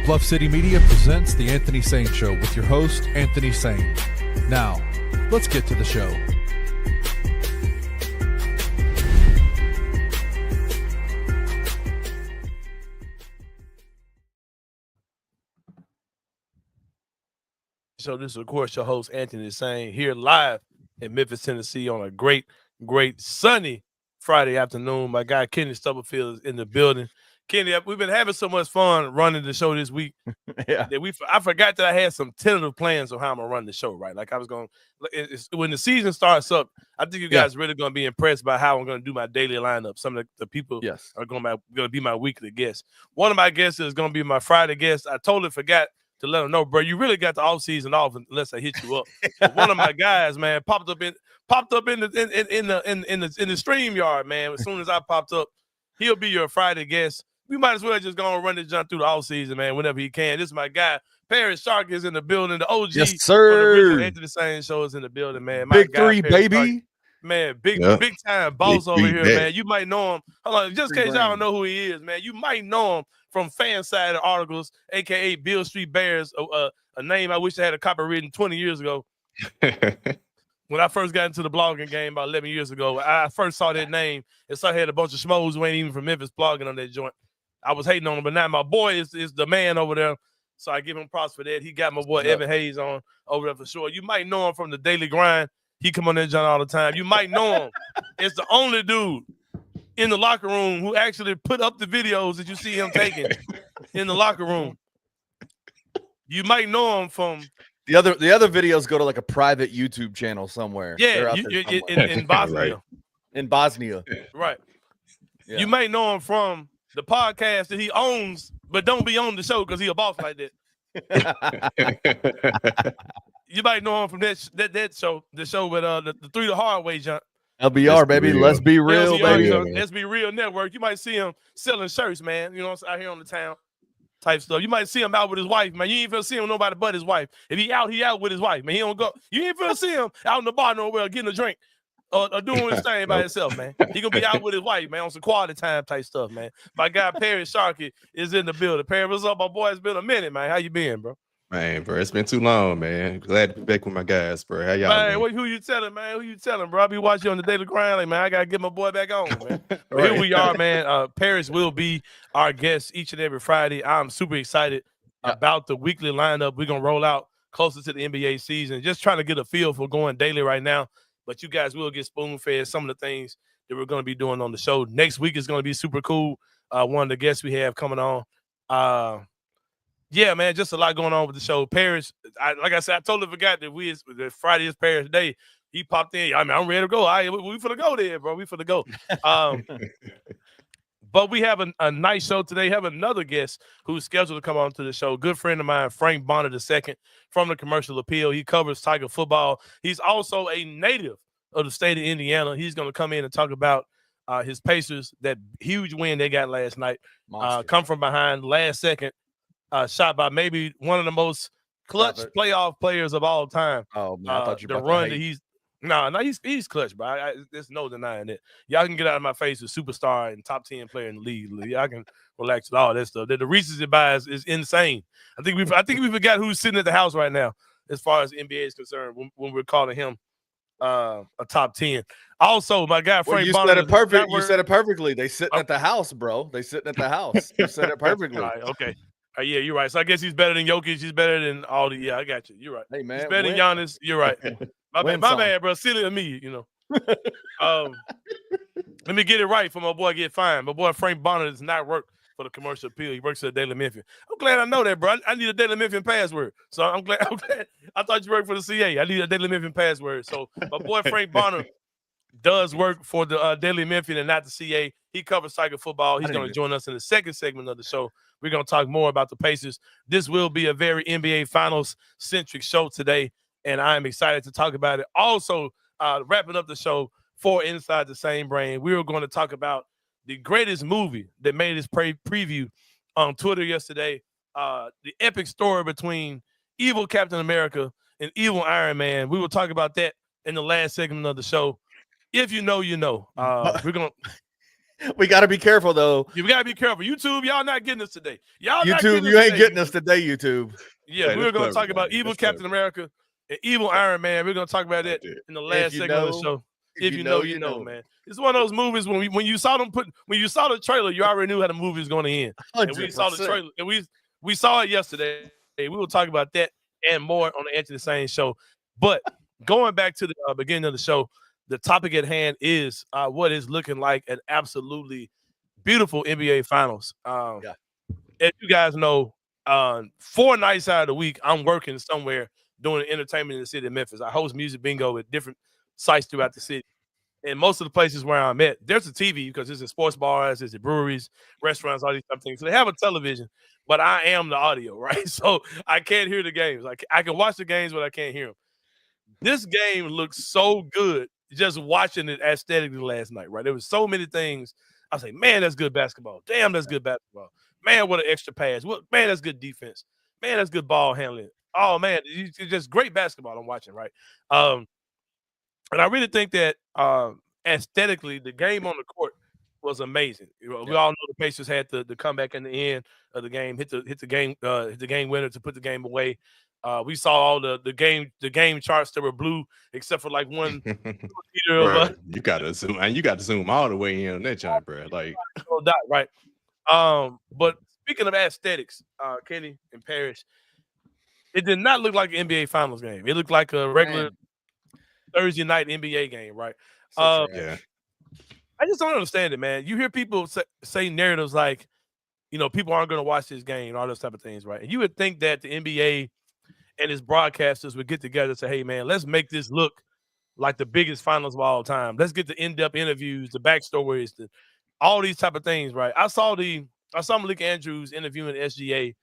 Bluff City Media presents The Anthony Sain Show with your host, Anthony Sain. Now, let's get to the show. So this is, of course, your host, Anthony Sain, here live in Memphis, Tennessee on a great sunny Friday afternoon. My guy, Kenny Stubblefield, is in the building. Kenny, we've been having so much fun running the show this week. Yeah. That I forgot that I had some tentative plans on how I'm going to run the show, right? Like I was going to, when the season starts up, I think you guys really going to be impressed by how I'm going to do my daily lineup. Some of the people are going to be my weekly guests. One of my guests is going to be my Friday guest. I totally forgot to let them know, bro, you really got the off season off unless I hit you up. But one of my guys, man, popped up in the stream yard, man. As soon as I popped up, he'll be your Friday guest. We might as well just go and run this jump through the off season, man, whenever he can. This is my guy. Paris Shark is in the building. The OG yes, sir. from the Anthony Sain Show is in the building, man. My Big guy, three, Paris baby. Shark, man, big time boss over here, man. You might know him. Hold on, just in case y'all don't know who he is, man. You might know him from Fan Side Articles, aka Bill Street Bears, a name I wish I had a copy written 20 years ago. When I first got into the blogging game about 11 years ago, I first saw that name and saw I had a bunch of schmoes who ain't even from Memphis blogging on that joint. I was hating on him, but now my boy is the man over there. So I give him props for that. He got my boy Evan Hayes on over there for sure. You might know him from the Daily Grind. He come on that joint all the time. You might know him. It's the only dude in the locker room who actually put up the videos that you see him taking in the locker room. You might know him from the other videos go to like a private YouTube channel somewhere. Yeah, in Bosnia. Right. In Bosnia. Right. Yeah. You may know him from the podcast that he owns, but don't be on the show because he a boss like that. You might know him from that show, the show with the Three the Hard Way jump. LBR, baby. Let's be real, baby. Let's be real network. You might see him selling shirts, man. You know, out here on the town type stuff. You might see him out with his wife, man. You ain't gonna see him nobody but his wife. If he out with his wife, man. He don't go. You ain't gonna see him out in the bar nowhere getting a drink or doing his thing by himself, man. He gonna be out with his wife, man, on some quality time type stuff, man. My guy Paris Sharkey is in the building. Paris, what's up, my boy? It's been a minute, man. How you been, bro? Man, bro, it's been too long, man. Glad to be back with my guys, bro. How y'all? Man, who you telling, man? Who you telling, bro? I be watching you on the Daily Grind, like, man. I gotta get my boy back on, man. Right. Here we are, man. Paris will be our guest each and every Friday. I'm super excited about the weekly lineup. We're gonna roll out closer to the NBA season. Just trying to get a feel for going daily right now. But you guys will get spoon-fed some of the things that we're gonna be doing on the show. Next week is gonna be super cool. One of the guests we have coming on. Yeah, man, just a lot going on with the show. Paris, like I said, I totally forgot that Friday is Paris Day. He popped in. I mean, I'm ready to go. We finna go there, bro. We finna go. But we have a nice show today. Have another guest who's scheduled to come on to the show. Good friend of mine, Frank Bonner II from the Commercial Appeal. He covers Tiger football. He's also a native of the state of Indiana. He's going to come in and talk about his Pacers, that huge win they got last night. Come from behind last second. Shot by maybe one of the most clutch playoff players of all time. Oh, man, I thought you the run that he's he's clutch, bro. There's no denying it. Y'all can get out of my face, a superstar and top 10 player in the league. Y'all can relax with all that stuff. The recency bias is insane. I think we forgot who's sitting at the house right now as far as the NBA is concerned when we're calling him a top 10. Also, my guy Frank Bonner. You said it perfectly. They sitting at the house, bro. They sitting at the house. You said it perfectly. Right, okay. Yeah, you're right. So I guess he's better than Jokic. He's better than all the. Yeah, I got you. You're right. Hey, man. He's better than Giannis. You're right. My bad, bro. Silly of me, you know. Let me get it right for my boy get fined. My boy Frank Bonner does not work for the Commercial Appeal. He works at Daily Memphis. I'm glad I know that, bro. I need a Daily Memphis password. So I'm glad. I thought you worked for the CA. I need a Daily Memphis password. So my boy Frank Bonner does work for the Daily Memphis and not the CA. He covers Tiger football. He's going to join us in the second segment of the show. We're going to talk more about the Pacers. This will be a very NBA Finals-centric show today, and I'm excited to talk about it. Also, wrapping up the show for Inside the Same Brain, we were going to talk about the greatest movie that made its preview on Twitter yesterday, the epic story between evil Captain America and evil Iron Man. We will talk about that in the last segment of the show. If you know, you know. We're going to We got to be careful though. Yeah, we gotta be careful. YouTube, y'all not getting us today. YouTube, you ain't getting us today. YouTube. Yeah, Hey, we're gonna that's talk clever, about man. evil That's Captain clever. America and evil Iron Man. We're gonna talk about that Right there. in the last you segment of the know, show. if You know, man. It's one of those movies when you saw the trailer, you already knew how the movie was going to end. 100%. And we saw the trailer, and we saw it yesterday. We will talk about that and more on the Anthony Sain show. But going back to the beginning of the show, the topic at hand is what is looking like an absolutely beautiful NBA Finals. Yeah. As you guys know, 4 nights out of the week, I'm working somewhere doing entertainment in the city of Memphis. I host music bingo at different sites throughout the city. And most of the places where I'm at, there's a TV because there's a sports bars, there's a breweries, restaurants, all these type of things. So they have a television, but I am the audio, right? So I can't hear the games. I can watch the games, but I can't hear them. This game looks so good just watching it aesthetically last night, right? There was so many things. I was like, man, that's good basketball. Damn, that's good basketball. Man, what an extra pass. Man, that's good defense. Man, that's good ball handling. Oh, man, it's just great basketball I'm watching, right? And I really think that aesthetically, the game on the court was amazing. We all know the Pacers had the comeback in the end of the game, hit the game winner to put the game away. We saw all the game charts that were blue, except for like one meter of Bro, you gotta zoom, and you got to zoom all the way in on that giant, bro. Like, right. But speaking of aesthetics, Kenny and Parrish, it did not look like an NBA Finals game. It looked like a regular Thursday night NBA game, right? yeah. I just don't understand it, man. You hear people say narratives like, people aren't going to watch this game and all those type of things, right? And you would think that the NBA and its broadcasters would get together and say, hey, man, let's make this look like the biggest finals of all time. Let's get the in-depth interviews, the backstories, all these type of things, right? I saw Malik Andrews interviewing the SGA,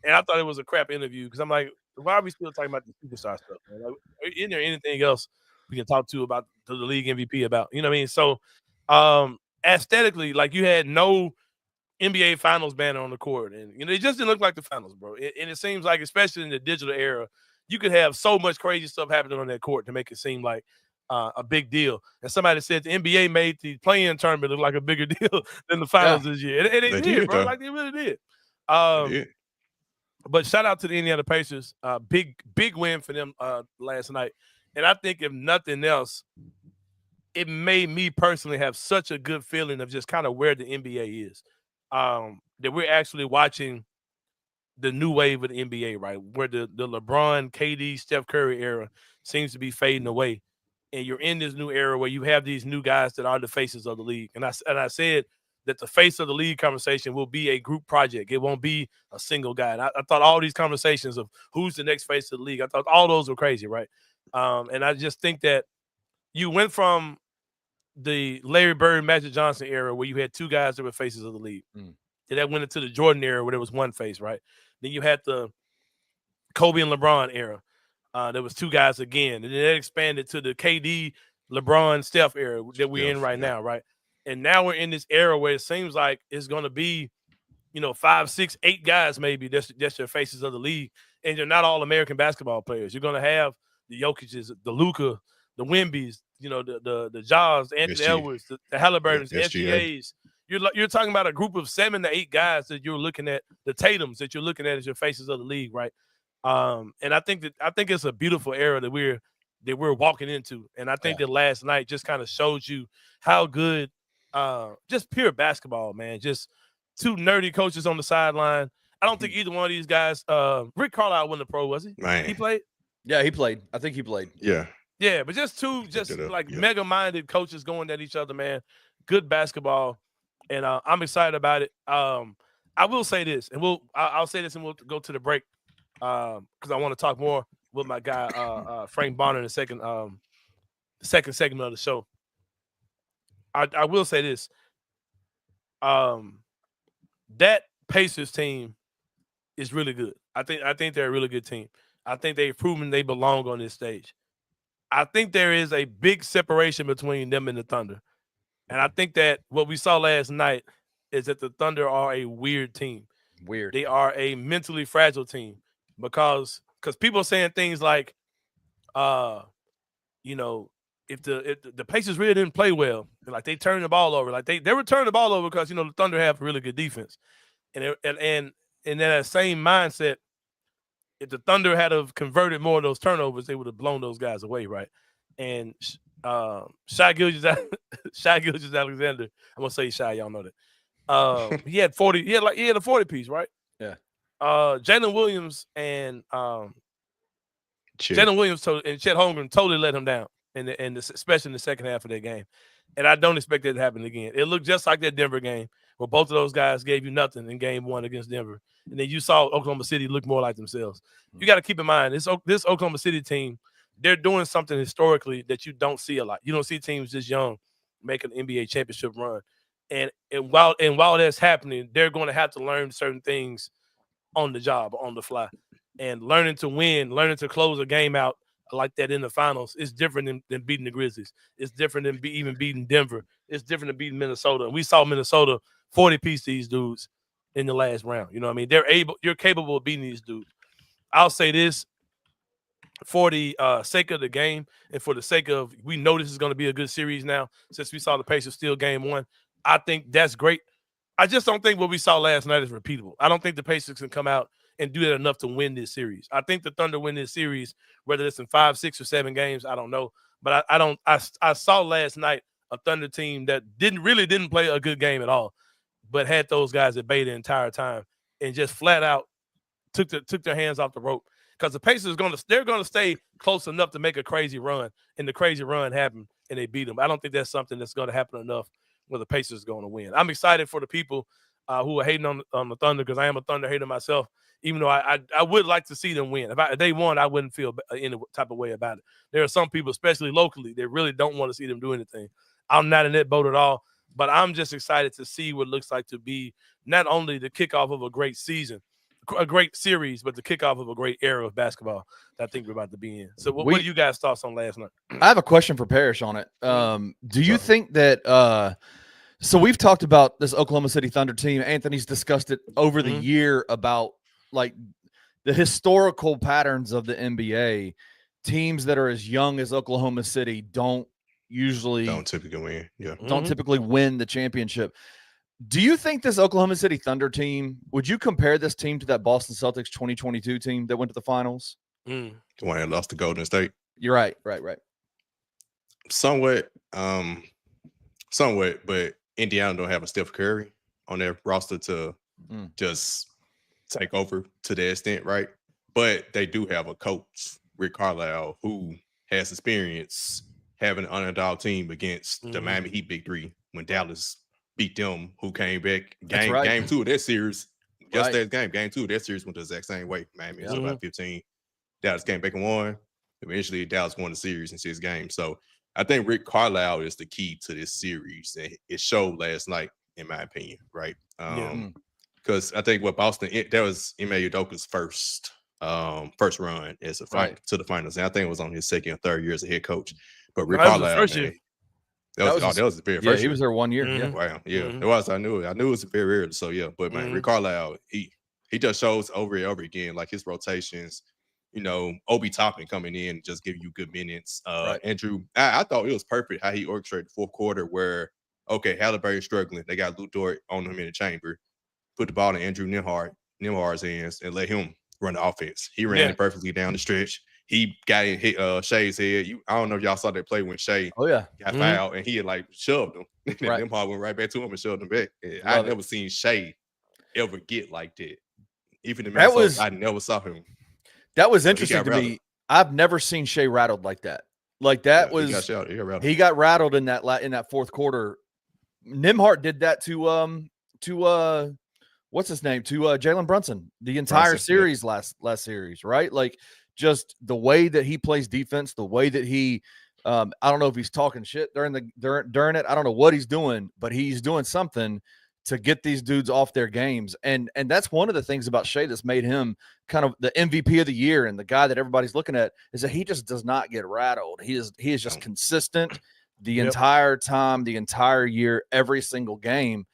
and I thought it was a crap interview because I'm like, why are we still talking about the superstar stuff, man? Like, isn't there anything else we can talk to about the league MVP about? You know what I mean? So aesthetically, like you had no NBA Finals banner on the court, and it just didn't look like the finals, bro. And it seems like, especially in the digital era, you could have so much crazy stuff happening on that court to make it seem like a big deal. And somebody said the NBA made the play-in tournament look like a bigger deal than the finals this year. And they did, bro. Like they really did. But shout out to the Indiana Pacers. Big win for them last night. And I think if nothing else, it made me personally have such a good feeling of just kind of where the NBA is. That we're actually watching the new wave of the NBA, right? Where the LeBron, KD, Steph Curry era seems to be fading away. And you're in this new era where you have these new guys that are the faces of the league. And I said that the face of the league conversation will be a group project. It won't be a single guy. And I thought all these conversations of who's the next face of the league, I thought all those were crazy, right? And I just think that you went from the Larry Bird, Magic Johnson era where you had 2 guys that were faces of the league. And that went into the Jordan era where there was 1 face, right? Then you had the Kobe and LeBron era. There was 2 guys again. And then that expanded to the KD, LeBron, Steph era that we're in right now, right? And now we're in this era where it seems like it's going to be, 5, 6, 8 guys maybe that's your faces of the league. And you're not all American basketball players. You're going to have the Jokic's, the Luka, the Wemby's, the Jaws, Anthony Edwards, the Halliburtons, the SGAs. You're talking about a group of 7 to 8 guys that you're looking at, the Tatums that you're looking at as your faces of the league, right? And I think it's a beautiful era that we're walking into. And I think that last night just kind of showed you how good just pure basketball, man. Just 2 nerdy coaches on the sideline. I don't think either one of these guys, Rick Carlisle wasn't a pro, was he? Man. He played? Yeah, he played. I think he played. Yeah. Yeah, but just 2 mega-minded coaches going at each other, man. Good basketball. And I'm excited about it. I will say this, and I'll say this, and we'll go to the break because I want to talk more with my guy Frank Bonner in the second segment of the show. I will say this: that Pacers team is really good. I think they're a really good team. I think they've proven they belong on this stage. I think there is a big separation between them and the Thunder. And I think that what we saw last night is that the Thunder are a weird team. Weird. They are a mentally fragile team because people are saying things like, if the Pacers really didn't play well, like they turned the ball over, like they were turning the ball over because the Thunder have really good defense, and that same mindset, if the Thunder had have converted more of those turnovers, they would have blown those guys away, right? And Shai Gilgeous-Alexander, I'm gonna say Shai, y'all know that. He had 40. He had a 40 piece, right? Yeah. Jalen Williams and Chet Holmgren totally let him down, especially in the second half of that game. And I don't expect that to happen again. It looked just like that Denver game where both of those guys gave you nothing in game 1 against Denver. And then you saw Oklahoma City look more like themselves. You got to keep in mind, this Oklahoma City team, they're doing something historically that you don't see a lot. You don't see teams this young make an NBA championship run. And while that's happening, they're going to have to learn certain things on the job, on the fly. And learning to win, learning to close a game out like that in the finals is different than beating the Grizzlies. It's different than even beating Denver. It's different than beating Minnesota. And we saw Minnesota 40-piece these dudes in the last round. You know what I mean? You're capable of beating these dudes. I'll say this for the sake of the game and for the sake of, we know this is going to be a good series now since we saw the Pacers steal game 1. I think that's great. I just don't think what we saw last night is repeatable. I don't think the Pacers can come out and do that enough to win this series. I think the Thunder win this series, whether it's in 5, 6, or 7 games, I don't know. But I saw last night a Thunder team that didn't play a good game at all, but had those guys at bay the entire time and just flat out took their hands off the rope. Because the Pacers they're gonna stay close enough to make a crazy run, and the crazy run happened and they beat them. I don't think that's something that's gonna happen enough where the Pacers are going to win. I'm excited for the people who are hating on the Thunder, because I am a Thunder hater myself, even though I would like to see them win. If they won, I wouldn't feel any type of way about it. There are some people, especially locally, that really don't want to see them do anything. I'm not in that boat at all, but I'm just excited to see what it looks like to be not only the kickoff of a great season, a great series, but the kickoff of a great era of basketball that I think we're about to be in. So what are you guys' thoughts on last night? I have a question for Parrish on it. Do you think that so we've talked about this Oklahoma City Thunder team. Anthony's discussed it over the year about like the historical patterns of the NBA. Teams that are as young as Oklahoma City don't typically win. Yeah. Don't typically win the championship. Do you think this Oklahoma City Thunder team, would you compare this team to that Boston Celtics 2022 team that went to the finals? The one that lost to Golden State. You're right. Somewhat, but Indiana don't have a Steph Curry on their roster to just take over to the extent, right? But they do have a coach, Rick Carlisle, who has experience having an underdog team against the Miami Heat Big Three when Dallas beat them, who came back game 2 of that series. Yesterday's game 2 of that series went the exact same way. Miami was about 15. Dallas came back and won. Eventually, Dallas won the series in 6 games. So I think Rick Carlisle is the key to this series. And it showed last night, in my opinion, right? Because I think what Boston, that was Ime Udoka's first run as to the finals. And I think it was on his second or third year as a head coach. But Rick Carlisle, that was the very first year. He was there 1 year. Wow. it was. I knew it was very early. So yeah, but man, Rick Carlisle, he just shows over and over again, like his rotations. Obi Toppin coming in and just giving you good minutes. Andrew, I thought it was perfect how he orchestrated the fourth quarter where, okay, Halliburton struggling. They got Lou Dort on him in the chamber. Put the ball in Andrew Nembhard's hands and let him run the offense. He ran it perfectly down the stretch. He got in Shai's head. I don't know if y'all saw that play when Shai got fouled and he had like shoved him. And then Nembhard went right back to him and shoved him back. I never seen Shai ever get like that. Even in Minnesota, I never saw him. That was interesting to me. I've never seen Shai rattled like that. Like that was he got rattled in that fourth quarter. Nembhard did that to what's his name? To Jalen Brunson the entire series last series, right? Like just the way that he plays defense, the way that he I don't know if he's talking shit during it. I don't know what he's doing, but he's doing something to get these dudes off their games. And that's one of the things about Shai that's made him kind of the MVP of the year and the guy that everybody's looking at is that he just does not get rattled. He is just consistent the entire time, the entire year, every single game.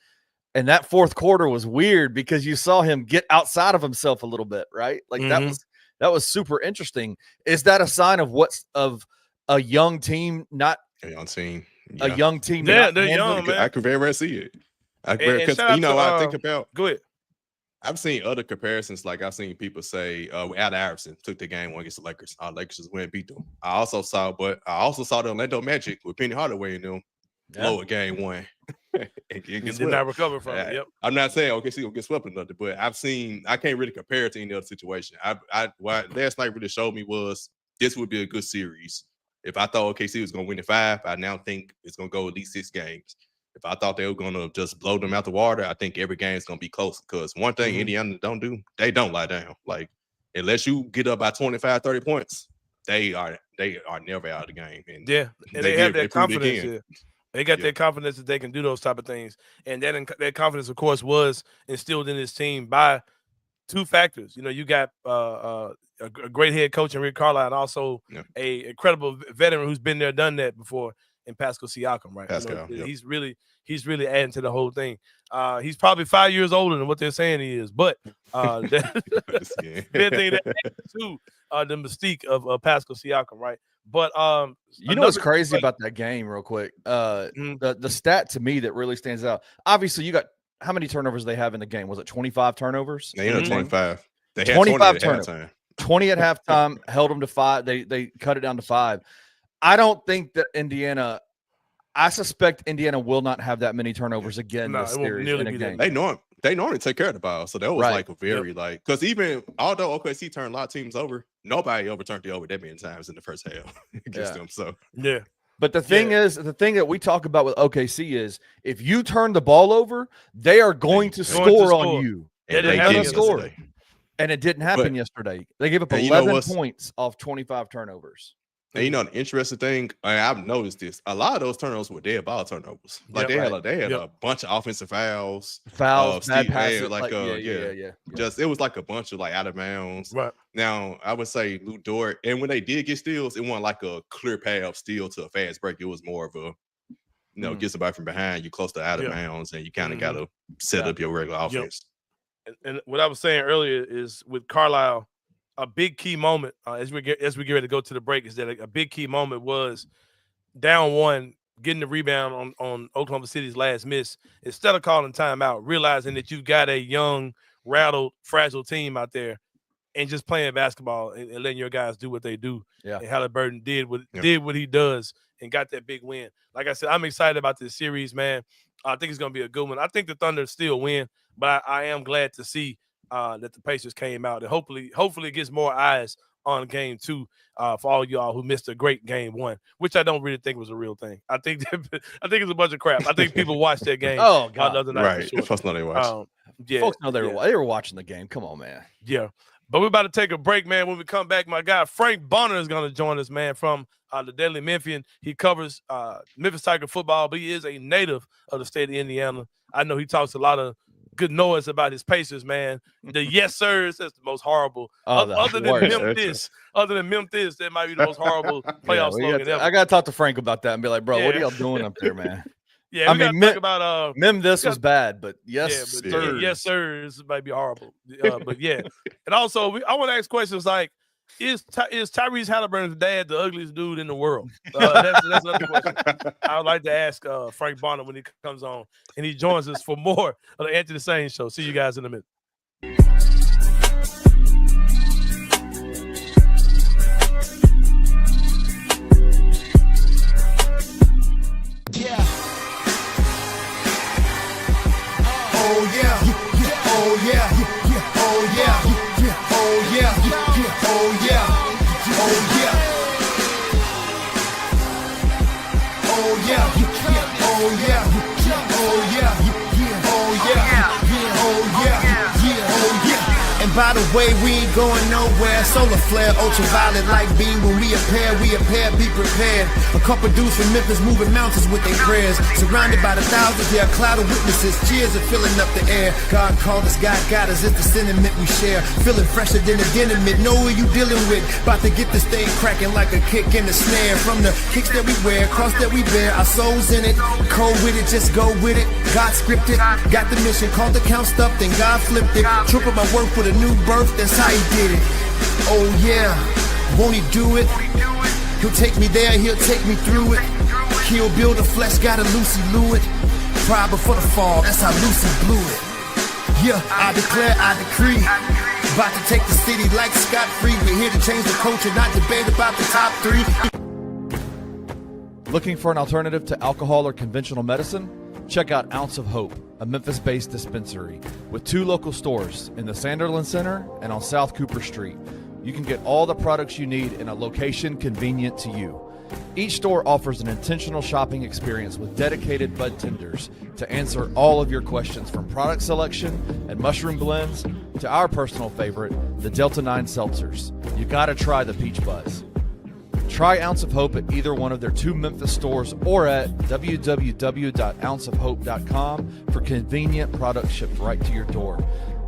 And that fourth quarter was weird because you saw him get outside of himself a little bit, right? Like that was super interesting. Is that a sign of a young team, not a young team. Yeah. A young team. Yeah, they're young, man. I could very well see it. Because I think about. Go ahead. I've seen other comparisons. Like I've seen people say, Allen Iverson took the game one against the Lakers. Our Lakers just went and beat them. I also saw the Orlando Magic with Penny Hardaway in them blow a game one. and did not recover from it. Yep. I'm not saying OKC will get swept or nothing, but I can't really compare it to any other situation. What last night really showed me was this would be a good series. If I thought OKC was going to win the 5, I now think it's going to go at least 6 games. If I thought they were going to just blow them out the water, I think every game is going to be close. Because one thing Indiana don't do, they don't lie down. Like, unless you get up by 25, 30 points, they are never out of the game. And they have that confidence. Yeah. They got that confidence that they can do those type of things. And that confidence, of course, was instilled in this team by 2 factors. You know, you got a great head coach in Rick Carlisle and also a incredible veteran who's been there, done that before. And Pascal Siakam, right? Pascal, he's really adding to the whole thing. He's probably 5 years older than what they're saying he is, but that thing that adds to the mystique of Pascal Siakam, right? But you know what's crazy about that game, real quick? The stat to me that really stands out. Obviously, you got how many turnovers they have in the game? Was it 25 turnovers? They had 25. They had 25 turnovers. 20 at halftime, held them to 5. They cut it down to 5. I don't think that I suspect Indiana will not have that many turnovers again this series in a game. They normally take care of the ball. So that was like a very because even although OKC turned a lot of teams over, nobody overturned the over that many times in the first half against them. So But the thing is, the thing that we talk about with OKC is if you turn the ball over, they are going to score on you. And they did score. And it didn't happen yesterday. They gave up 11 points off 25 turnovers. And you know the interesting thing, I've noticed this. A lot of those turnovers were dead ball turnovers. Like they had a bunch of offensive fouls, bad passes. Just it was like a bunch of like out of bounds. Right now, I would say Lou Dort, and when they did get steals, it wasn't like a clear path steal to a fast break. It was more of a, get somebody from behind you close to out of bounds, and you kind of got to set up your regular offense. And what I was saying earlier is with Carlisle. A big key moment as we get ready to go to the break is that a big key moment was down 1, getting the rebound on Oklahoma City's last miss. Instead of calling timeout, realizing that you've got a young, rattled, fragile team out there, and just playing basketball and letting your guys do what they do. Yeah. And Halliburton did what he does and got that big win. Like I said, I'm excited about this series, man. I think it's going to be a good one. I think the Thunder still win, but I am glad to see that the Pacers came out, and hopefully it gets more eyes on game 2 for all y'all who missed a great game 1, which I don't really think was a real thing. I think it's a bunch of crap. I think people watched that game. Oh God, the other night, right? Sure. Folks know they watched. Folks know they were watching the game. Come on, man. Yeah, but we're about to take a break, man. When we come back, my guy Frank Bonner is going to join us, man, from the Daily Memphian. He covers Memphis Tiger football, but he is a native of the state of Indiana. I know he talks a lot of good noise about his Pacers, man. The yes sirs, that's the most horrible. Other than Memphis, that might be the most horrible playoff slogan ever. I gotta talk to Frank about that and be like, bro, what are y'all doing up there, man? Yeah, I mean, talk about this was bad, but yes sirs might be horrible. But yeah, and also I want to ask questions like, is Tyrese Halliburton's dad the ugliest dude in the world? That's another question I would like to ask Frank Bonner when he comes on and he joins us for more of the Anthony Sain Show. See you guys in a minute. By the way, we ain't going nowhere. Solar flare, ultraviolet light beam. When we appear, be prepared. A couple dudes from Memphis moving mountains with their prayers. Surrounded by the thousands, there are a cloud of witnesses. Cheers are filling up the air. God called us, God got us. It's the sentiment we share. Feeling fresher than a dynamite. Know who you dealing with. About to get this thing cracking like a kick in the snare. From the kicks that we wear, cross that we bear. Our souls in it. Cold with it, just go with it. God scripted. Got the mission, called the count stuff, then God flipped it. Triple my work for the new birth, that's how he did it. Oh yeah, won't he do it? He'll take me there, he'll take me through it. Kill Bill the flesh, got a Lucy Lou it. Pride before the fall, that's how Lucy blew it. Yeah, I declare, I decree. About to take the city like scot-free. We're here to change the culture, not debate about the top 3. Looking for an alternative to alcohol or conventional medicine? Check out Ounce of Hope, a Memphis-based dispensary with 2 local stores in the Sanderland Center and on South Cooper Street. You can get all the products you need in a location convenient to you. Each store offers an intentional shopping experience with dedicated bud tenders to answer all of your questions, from product selection and mushroom blends to our personal favorite, the Delta 9 seltzers. You gotta try the Peach Buzz. Try Ounce of Hope at either one of their 2 Memphis stores or at www.ounceofhope.com for convenient products shipped right to your door.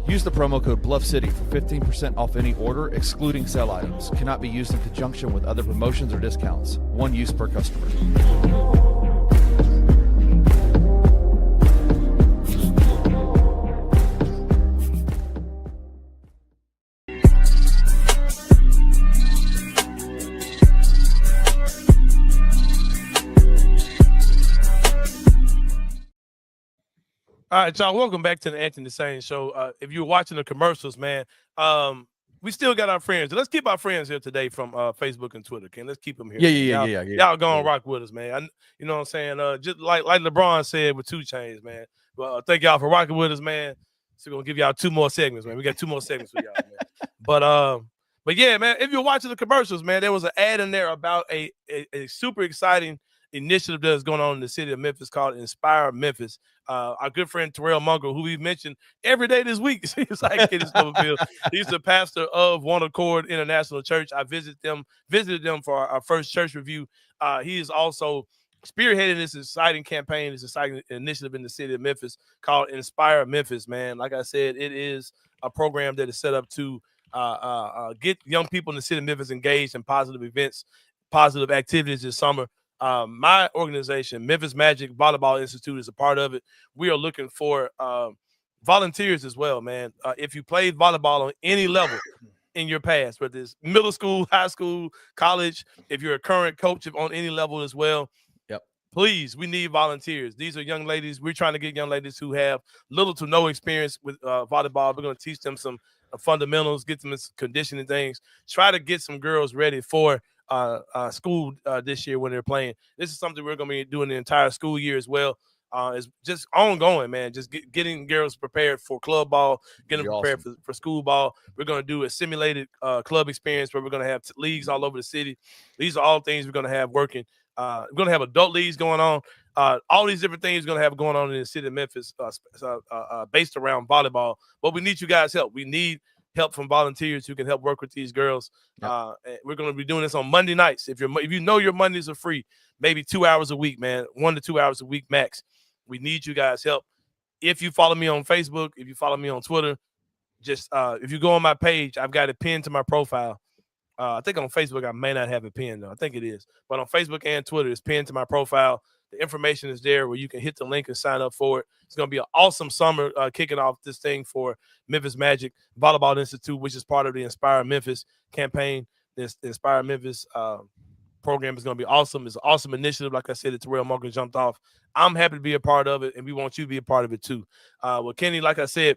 Use the promo code BluffCity for 15% off any order, excluding sale items. Cannot be used in conjunction with other promotions or discounts. One use per customer. All right, y'all. Welcome back to the Anthony Sain Show. If you're watching the commercials, man, we still got our friends. Let's keep our friends here today from Facebook and Twitter. Let's keep them here. Yeah. Y'all gonna rock with us, man. You know what I'm saying? Just like LeBron said with 2 Chainz, man. Well, thank y'all for rocking with us, man. So we're gonna give y'all 2 more segments, man. We got 2 more segments for y'all, man. But yeah, man. If you're watching the commercials, man, there was an ad in there about a super exciting initiative that is going on in the city of Memphis called Inspire Memphis. Our good friend Terrell Munger, who we've mentioned every day this week, he's like He's the pastor of One Accord International Church. I visited them for our first church review. He is also spearheading this exciting campaign, this exciting initiative in the city of Memphis called Inspire Memphis, man. Like I said, it is a program that is set up to get young people in the city of Memphis engaged in positive events, positive activities this summer. My organization, Memphis Magic Volleyball Institute, is a part of it. We are looking for volunteers as well, man. If you played volleyball on any level in your past, whether it's middle school, high school, college, if you're a current coach on any level as well, please, we need volunteers. These are young ladies. We're trying to get young ladies who have little to no experience with volleyball. We're going to teach them some fundamentals, get them some conditioning things, try to get some girls ready for school this year when they're playing. This is something we're going to be doing the entire school year as well. It's just ongoing, man. Just getting girls prepared for club ball, getting them prepared for school ball. We're going to do a simulated club experience where we're going to have leagues all over the city. These are all things we're going to have working. We're going to have adult leagues going on. All these different things we're going to have going on in the city of Memphis based around volleyball. But we need you guys' help. We need help from volunteers who can help work with these girls. We're going to be doing this on Monday nights. If you know your Mondays are free, maybe 2 hours a week, man, 1 to 2 hours a week max. We need you guys' help. If you follow me on Facebook, if you follow me on Twitter, just if you go on my page, I've got it pinned to my profile. I think on Facebook I may not have it pinned, though. I think it is. But on Facebook and Twitter, it's pinned to my profile. The information is there where you can hit the link and sign up for it. It's going to be an awesome summer kicking off this thing for Memphis Magic Volleyball Institute, which is part of the Inspire Memphis campaign. This Inspire Memphis program is going to be awesome. It's an awesome initiative. Like I said, it's Terrell Morgan jumped off. I'm happy to be a part of it, and we want you to be a part of it too. Well, Kenny, like I said,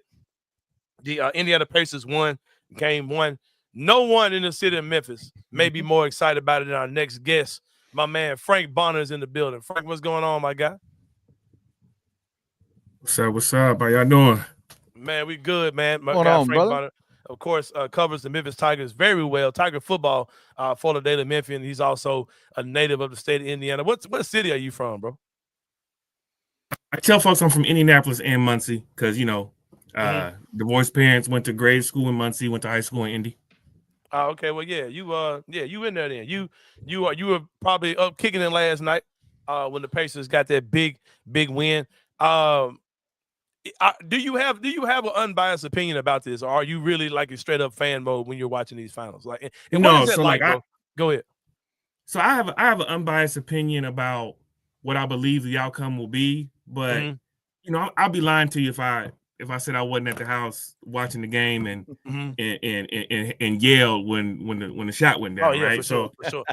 the Indiana Pacers won game 1. No one in the city of Memphis may be more excited about it than our next guest. My man Frank Bonner is in the building. Frank, what's going on, my guy? What's up? How y'all doing? Man, we good, man. My What's guy on, Frank brother? Bonner, of course, covers the Memphis Tigers very well. Tiger football for the Daily Memphian. He's also a native of the state of Indiana. What city are you from, bro? I tell folks I'm from Indianapolis and Muncie because, divorced parents went to grade school in Muncie, went to high school in Indy. Okay, well, you in there then. You were probably up kicking it last night when the Pacers got that big win. Do you have an unbiased opinion about this, or are you really like a straight up fan mode when you're watching these finals? Like, and No, what is that so like, like bro? Go ahead. So I have an unbiased opinion about what I believe the outcome will be, but I'll be lying to you if I said I wasn't at the house watching the game and and yelled when the shot went down. Oh yeah, right? for sure.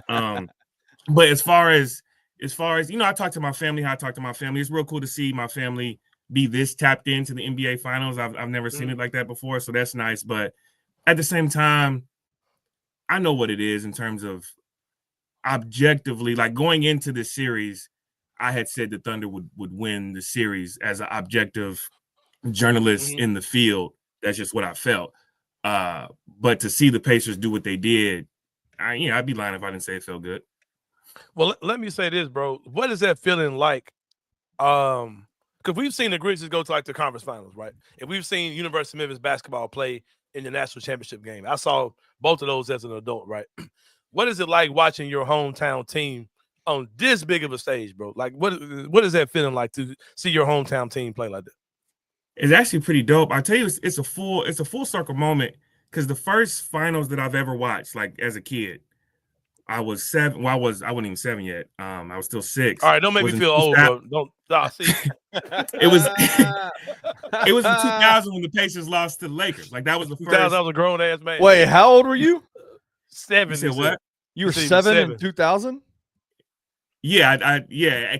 But as far as I talk to my family. How I talk to my family. It's real cool to see my family be this tapped into the NBA Finals. I've never seen it like that before, so that's nice. But at the same time, I know what it is in terms of objectively, like going into this series, I had said the Thunder would win the series as an objective journalist in the field. That's just what I felt. But to see the Pacers do what they did, I'd be lying if I didn't say it felt good. Well, let me say this, bro. What is that feeling like? Because we've seen the Grizzlies go to like the conference finals, right? And we've seen University of Memphis basketball play in the national championship game. I saw both of those as an adult, right? What is it like watching your hometown team on this big of a stage, bro? Like, what is that feeling like to see your hometown team play like that? It's actually pretty dope. I tell you, it's a full circle moment because the first finals that I've ever watched, like as a kid, I was 7. Well, I wasn't even 7 yet. I was still 6. All right, don't make me feel old, bro. Don't see. It was it was in 2000 when the Pacers lost to the Lakers. Like that was the first. I was a grown ass man. Wait, how old were you? 7. You said what? You were 7 in 2000? Yeah,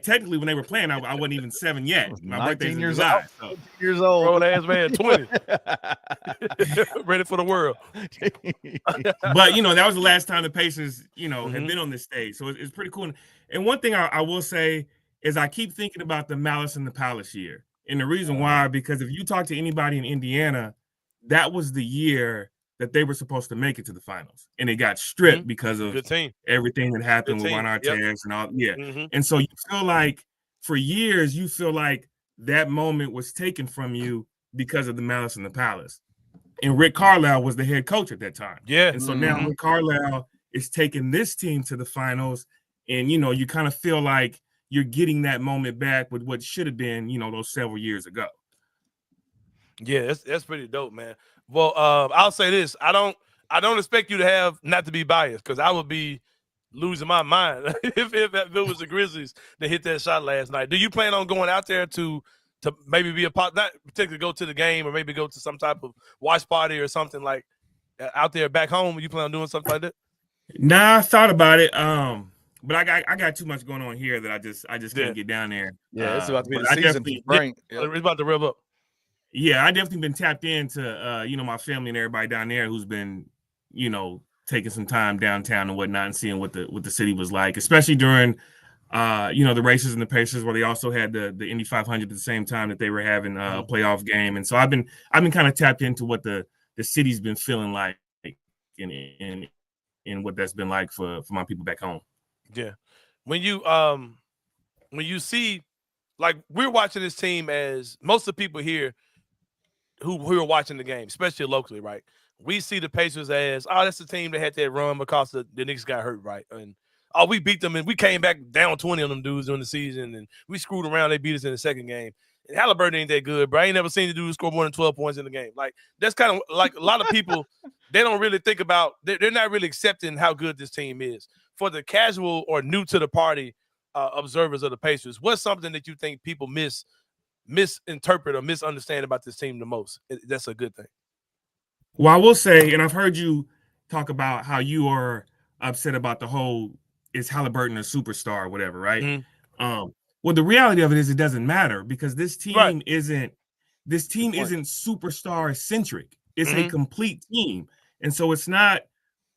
technically, when they were playing, I wasn't even 7 yet. My birthday's in July. So. Years old. Grown ass man, 20. Ready for the world. But that was the last time the Pacers, had been on this stage. So it's pretty cool. And one thing I will say is I keep thinking about the Malice in the Palace year. And the reason why, because if you talk to anybody in Indiana, that was the year that they were supposed to make it to the finals. And it got stripped because of everything that happened with Juan Artez and all. Yeah. And so you feel like for years, that moment was taken from you because of the Malice in the Palace. And Rick Carlisle was the head coach at that time. Yeah. And so now Rick Carlisle is taking this team to the finals. And, you kind of feel like you're getting that moment back with what should have been, those several years ago. Yeah, that's pretty dope, man. Well, I'll say this. I don't expect you to have not to be biased because I would be losing my mind if it was the Grizzlies that hit that shot last night. Do you plan on going out there to maybe be a part, not particularly go to the game or maybe go to some type of watch party or something like out there back home? You plan on doing something like that? Nah, I thought about it. But I got too much going on here that I just can't get down there. Yeah, it's about to be the season. It's about to rev up. Yeah, I definitely been tapped into my family and everybody down there who's been, taking some time downtown and whatnot and seeing what the city was like, especially during the races and the Pacers where they also had the Indy 500 at the same time that they were having a playoff game. And so I've been kind of tapped into what the city's been feeling like and what that's been like for my people back home. Yeah. When you see, like, we're watching this team as most of the people here who are watching the game, especially locally, right? We see the Pacers as, that's the team that had that run because the Knicks got hurt, right? And we beat them and we came back down 20 on them dudes during the season and we screwed around. They beat us in the second game. And Halliburton ain't that good, bro. I ain't never seen the dude score more than 12 points in the game. Like, that's kind of like a lot of people, they don't really think about, they're not really accepting how good this team is. For the casual or new to the party observers of the Pacers, what's something that you think people misinterpret or misunderstand about this team the most? That's a good thing. Well, I will say, and I've heard you talk about how you are upset about the whole is Halliburton a superstar or whatever, right? Well, the reality of it is it doesn't matter because this team isn't superstar centric. It's a complete team. And so it's not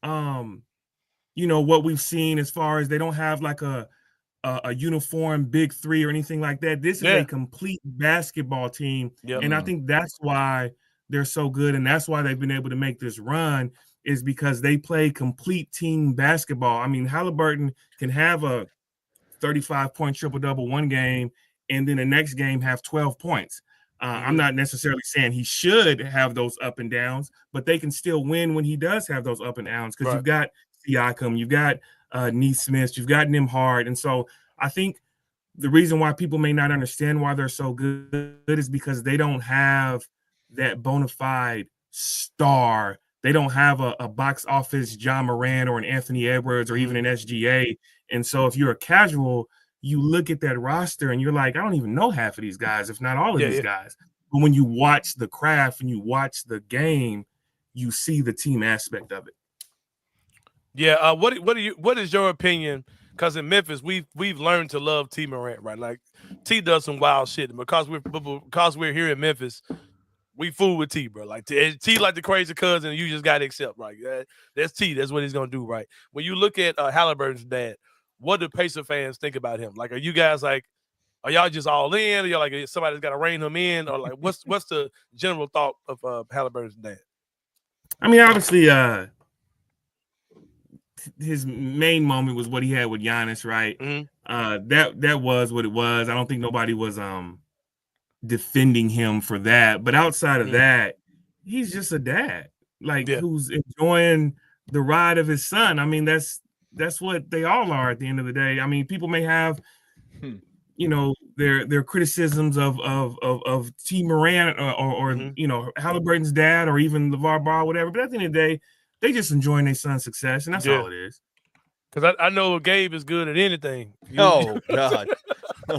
what we've seen as far as they don't have like a uniform big three or anything like that. This is a complete basketball team. Yep. And I think that's why they're so good. And that's why they've been able to make this run is because they play complete team basketball. I mean, Halliburton can have a 35-point triple-double one game and then the next game have 12 points. I'm not necessarily saying he should have those up and downs, but they can still win when he does have those up and downs because you've got Siakam, you've got Neesmith, you've got Nembhard. And so I think the reason why people may not understand why they're so good is because they don't have that bona fide star. They don't have a box office John Moran or an Anthony Edwards or even an SGA. And so if you're a casual, you look at that roster and you're like, I don't even know half of these guys, if not all of these guys. But when you watch the craft and you watch the game, you see the team aspect of it. Yeah. What is your opinion? because in Memphis we've learned to love T Morant, right? Like T does some wild shit, and because we're here in Memphis, we fool with T, bro. Like T like the crazy cousin, you just gotta accept, right? That's T. That's what he's gonna do, right? When you look at Halliburton's dad, what do Pacer fans think about him? Like, are you guys like, are y'all just all in? Or y'all like somebody's got to rein him in? Or like, what's the general thought of Halliburton's dad? I mean, obviously, his main moment was what he had with Giannis, right? That was what it was. I don't think nobody was defending him for that. But outside of that, he's just a dad, like who's enjoying the ride of his son. I mean, that's what they all are at the end of the day. I mean, people may have, their criticisms of T. Morant or Halliburton's dad or even LeVar Ball, whatever. But at the end of the day, they just enjoying their son's success, and that's all it is. Because I know Gabe is good at anything. Oh God.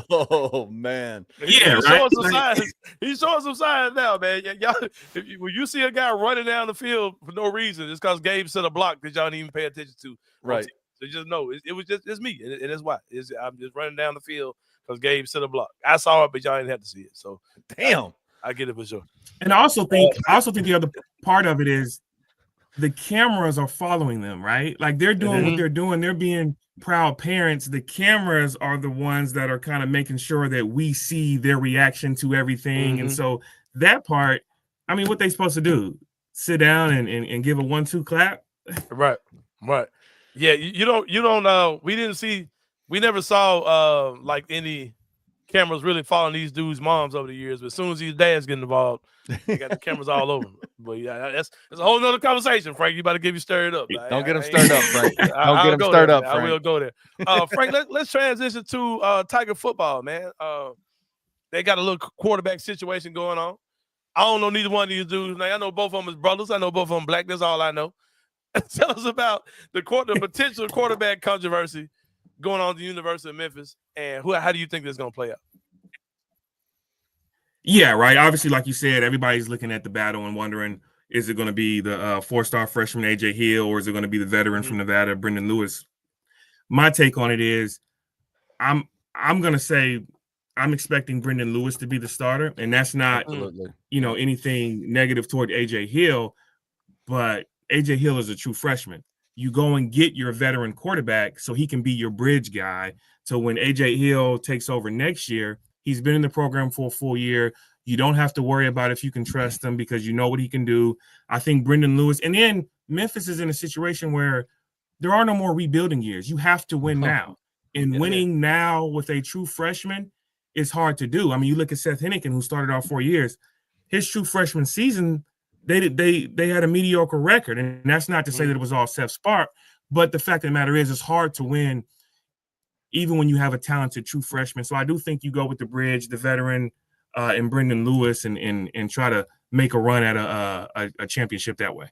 Oh man. Yeah, he's showing some signs. He's showing some signs now, man. Y'all, when you see a guy running down the field for no reason, it's because Gabe set a block that y'all didn't even pay attention to. Right. So just know it's me, and it's why. I'm just running down the field because Gabe set a block. I saw it, but y'all didn't have to see it. So damn, I get it for sure. And I also think the other part of it is the cameras are following them, right? Like they're doing what they're doing. They're being proud parents. The cameras are the ones that are kind of making sure that we see their reaction to everything. And so that part, I mean, what they supposed to do? Sit down and give a 1-2 clap? Right. Yeah, you don't we never saw like any cameras really following these dudes' moms over the years, but as soon as these dads get involved, they got the cameras all over them. But yeah, that's a whole nother conversation, Frank. You better get me stirred up. Don't get them stirred up, Frank. Don't get them stirred up, Frank. I will go there. Frank, let's transition to Tiger football, man. They got a little quarterback situation going on. I don't know neither one of these dudes. Now, I know both of them is brothers. I know both of them black. That's all I know. Tell us about the potential quarterback controversy going on at the University of Memphis, and how do you think this is going to play out? Yeah, right. Obviously, like you said, everybody's looking at the battle and wondering, is it going to be the 4-star freshman A.J. Hill, or is it going to be the veteran from Nevada, Brendan Lewis? My take on it is I'm going to say I'm expecting Brendan Lewis to be the starter, and that's not anything negative toward A.J. Hill, but A.J. Hill is a true freshman. You go and get your veteran quarterback so he can be your bridge guy. So when A.J. Hill takes over next year, he's been in the program for a full year. You don't have to worry about if you can trust him because you know what he can do. I think Brendan Lewis, and then Memphis is in a situation where there are no more rebuilding years. You have to win now. And winning now with a true freshman is hard to do. I mean, you look at Seth Henneken, who started off 4 years. His true freshman season, they had a mediocre record, and that's not to say that it was all Seth's part, but the fact of the matter is it's hard to win even when you have a talented true freshman. So I do think you go with the bridge, the veteran, and Brendan Lewis, and try to make a run at a championship that way.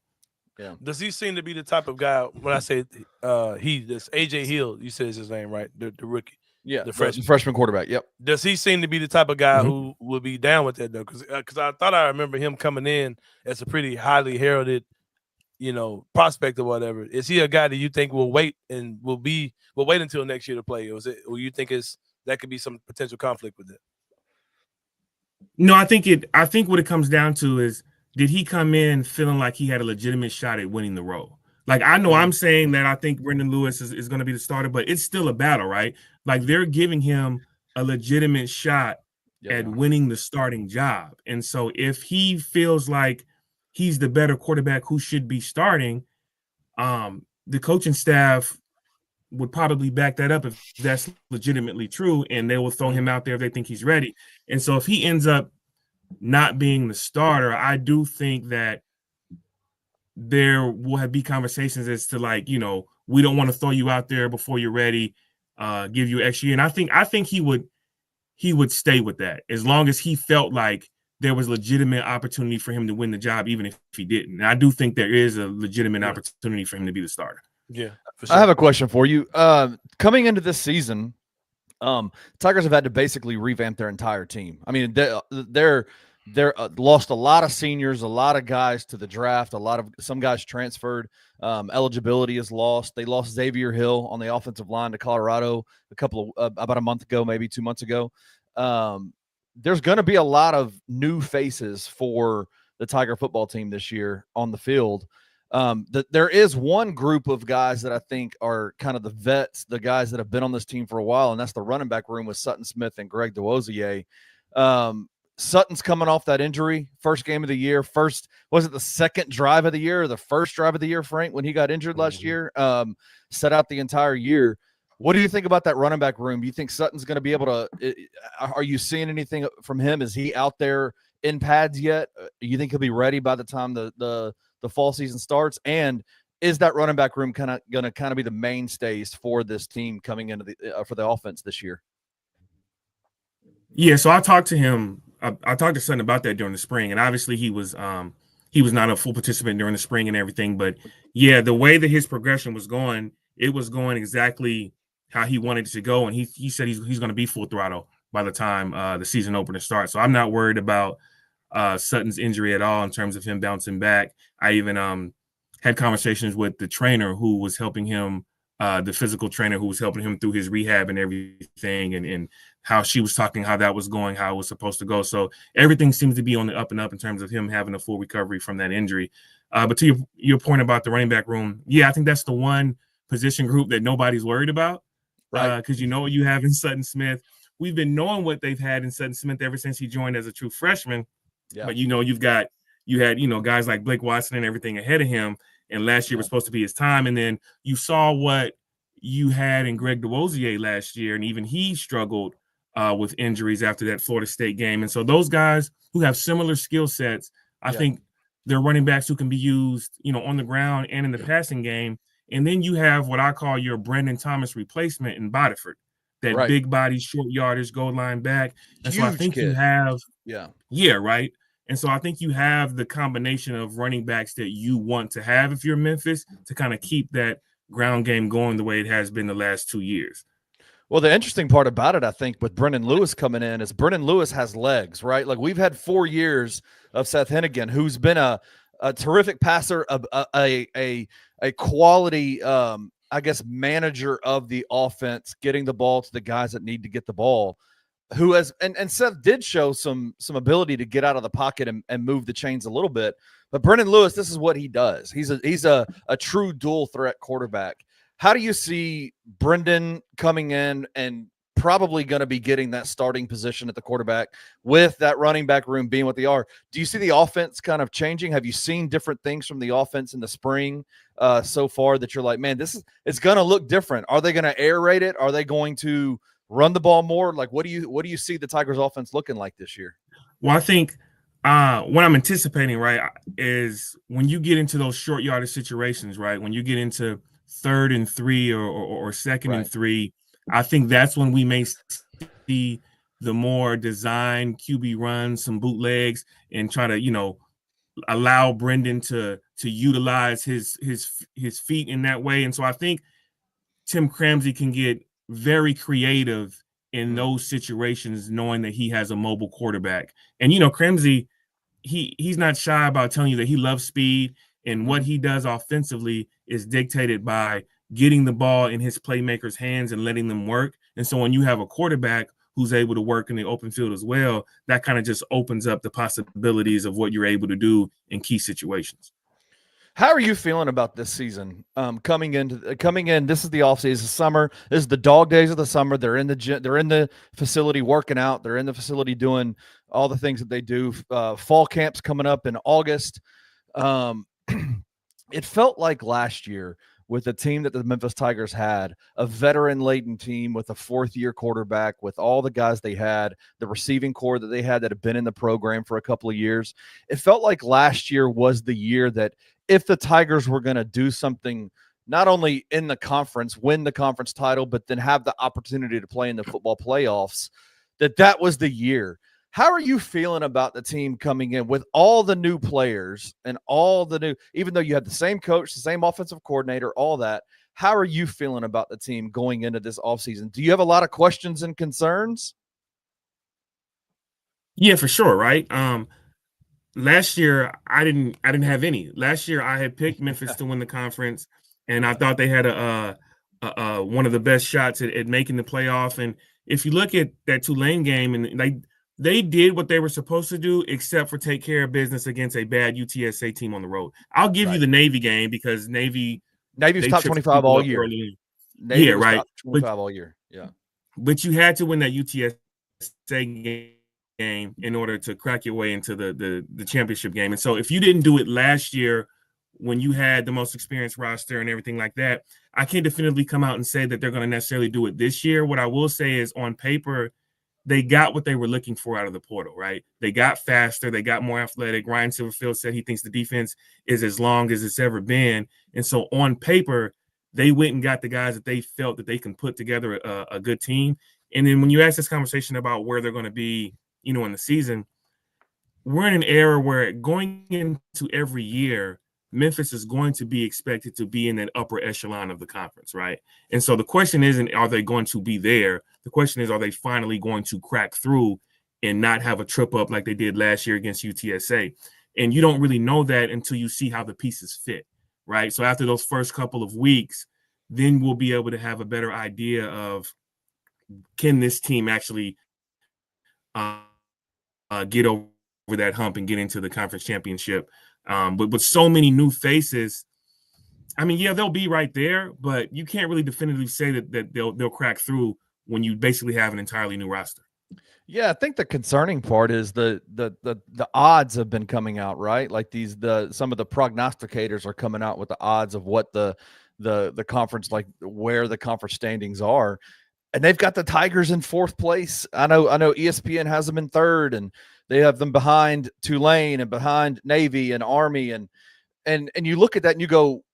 Yeah. Does he seem to be the type of guy? When I say this AJ Hill, you said his name right, the rookie. Yeah, the freshman quarterback. Yep. Does he seem to be the type of guy who will be down with that though? Because I thought I remember him coming in as a pretty highly heralded, prospect or whatever. Is he a guy that you think will wait and will wait until next year to play? Or you think that could be some potential conflict with it? No, I think what it comes down to is, did he come in feeling like he had a legitimate shot at winning the role? Like, I know I'm saying that I think Brendan Lewis is going to be the starter, but it's still a battle, right? Like, they're giving him a legitimate shot at winning the starting job. And so if he feels like he's the better quarterback who should be starting, the coaching staff would probably back that up if that's legitimately true, and they will throw him out there if they think he's ready. And so if he ends up not being the starter, I do think that there will be conversations as to, like, we don't want to throw you out there before you're ready, give you extra year. And I think he would stay with that as long as he felt like there was legitimate opportunity for him to win the job, even if he didn't. And I do think there is a legitimate opportunity for him to be the starter. Yeah, for sure. I have a question for you. Coming into this season, Tigers have had to basically revamp their entire team. I mean, They're lost a lot of seniors, a lot of guys to the draft, some guys transferred. Eligibility is lost. They lost Xavier Hill on the offensive line to Colorado about a month ago, maybe 2 months ago. There's going to be a lot of new faces for the Tiger football team this year on the field. There is one group of guys that I think are kind of the vets, the guys that have been on this team for a while, and that's the running back room with Sutton Smith and Greg DeWozier. Sutton's coming off that injury, first game of the year. Was it the second drive of the year or the first drive of the year, Frank, when he got injured last year? Set out the entire year. What do you think about that running back room? Do you think Sutton's going to be able to are you seeing anything from him? Is he out there in pads yet? Do you think he'll be ready by the time the fall season starts? And is that running back room going to be the mainstays for this team coming into for the offense this year? Yeah, so I talked to him. I talked to Sutton about that during the spring, and obviously he was not a full participant during the spring and everything. But yeah, the way that his progression was going, it was going exactly how he wanted it to go, and he said he's going to be full throttle by the time the season opener starts. So I'm not worried about Sutton's injury at all in terms of him bouncing back. I even had conversations with the trainer who was helping him, the physical trainer who was helping him through his rehab and everything, and how she was talking, how that was going, how it was supposed to go. So everything seems to be on the up and up in terms of him having a full recovery from that injury. But to your point about the running back room, yeah, I think that's the one position group that nobody's worried about. Right. Because what you have in Sutton Smith. We've been knowing what they've had in Sutton Smith ever since he joined as a true freshman. Yeah. But you had guys like Blake Watson and everything ahead of him. And last year was supposed to be his time. And then you saw what you had in Greg DeWozier last year, and even he struggled with injuries after that Florida State game. And so those guys who have similar skill sets, I think they're running backs who can be used, on the ground and in the passing game. And then you have what I call your Brandon Thomas replacement in Bodiford, that big body, short yardage, goal line back. And so I think you have right. And so I think you have the combination of running backs that you want to have if you're Memphis to kind of keep that ground game going the way it has been the last 2 years. Well, the interesting part about it, I think, with Brendan Lewis coming in is Brendan Lewis has legs, right? Like we've had 4 years of Seth Hennigan, who's been a terrific passer, a quality, manager of the offense, getting the ball to the guys that need to get the ball. Who has and Seth did show some ability to get out of the pocket and move the chains a little bit. But Brendan Lewis, this is what he does. He's a true dual threat quarterback. How do you see Brendan coming in and probably going to be getting that starting position at the quarterback with that running back room being what they are? Do you see the offense kind of changing? Have you seen different things from the offense in the spring so far that you're like, man, it's going to look different? Are they going to air raid it? Are they going to run the ball more? Like, what do you see the Tigers offense looking like this year? Well, I think what I'm anticipating, right, is when you get into those short yardage situations, right, when you get into 3rd and 3 or 2nd and 3, I think that's when we may see the more designed QB runs, some bootlegs, and try to, allow Brendan to utilize his feet in that way. And so I think Tim Cramsey can get very creative in those situations, knowing that he has a mobile quarterback. And, Cramsey, he's not shy about telling you that he loves speed, and what he does offensively is dictated by getting the ball in his playmakers' hands and letting them work. And so when you have a quarterback who's able to work in the open field as well, that kind of just opens up the possibilities of what you're able to do in key situations. How are you feeling about this season? Coming in, this is the offseason, summer. This is the dog days of the summer. They're in the gym, they're in the facility working out. They're in the facility doing all the things that they do. Fall camp's coming up in August. It felt like last year with the team that the Memphis Tigers had, a veteran-laden team with a 4th-year quarterback, with all the guys they had, the receiving core that they had that have been in the program for a couple of years. It felt like last year was the year that if the Tigers were going to do something, not only in the conference, win the conference title, but then have the opportunity to play in the football playoffs, that was the year. How are you feeling about the team coming in with all the new players and all the new, even though you had the same coach, the same offensive coordinator, all that, how are you feeling about the team going into this offseason? Do you have a lot of questions and concerns? Yeah, for sure, right? last year I didn't have any. Last year I had picked Memphis to win the conference, and I thought they had one of the best shots at making the playoff. And if you look at that Tulane game, and they did what they were supposed to do, except for take care of business against a bad UTSA team on the road. I'll give you the Navy game because Navy was top 25 all year. Navy was right. Top 25 all year. Yeah. But you had to win that UTSA game in order to crack your way into the championship game. And so if you didn't do it last year when you had the most experienced roster and everything like that, I can't definitively come out and say that they're going to necessarily do it this year. What I will say is on paper, they got what they were looking for out of the portal, right? They got faster. They got more athletic. Ryan Silverfield said he thinks the defense is as long as it's ever been. And so on paper, they went and got the guys that they felt that they can put together a good team. And then when you ask this conversation about where they're going to be, in the season, we're in an era where going into every year, Memphis is going to be expected to be in that upper echelon of the conference, right? And so the question isn't, are they going to be there? The question is, are they finally going to crack through and not have a trip up like they did last year against UTSA? And you don't really know that until you see how the pieces fit, right? So after those first couple of weeks, then we'll be able to have a better idea of, can this team actually get over that hump and get into the conference championship? But with so many new faces, I mean, yeah, they'll be right there, but you can't really definitively say that they'll crack through when you basically have an entirely new roster. Yeah, I think the concerning part is the odds have been coming out, right? Like some of the prognosticators are coming out with the odds of what the conference, like where the conference standings are. And they've got the Tigers in 4th place. I know ESPN has them in 3rd, and they have them behind Tulane and behind Navy and Army. And you look at that and you go,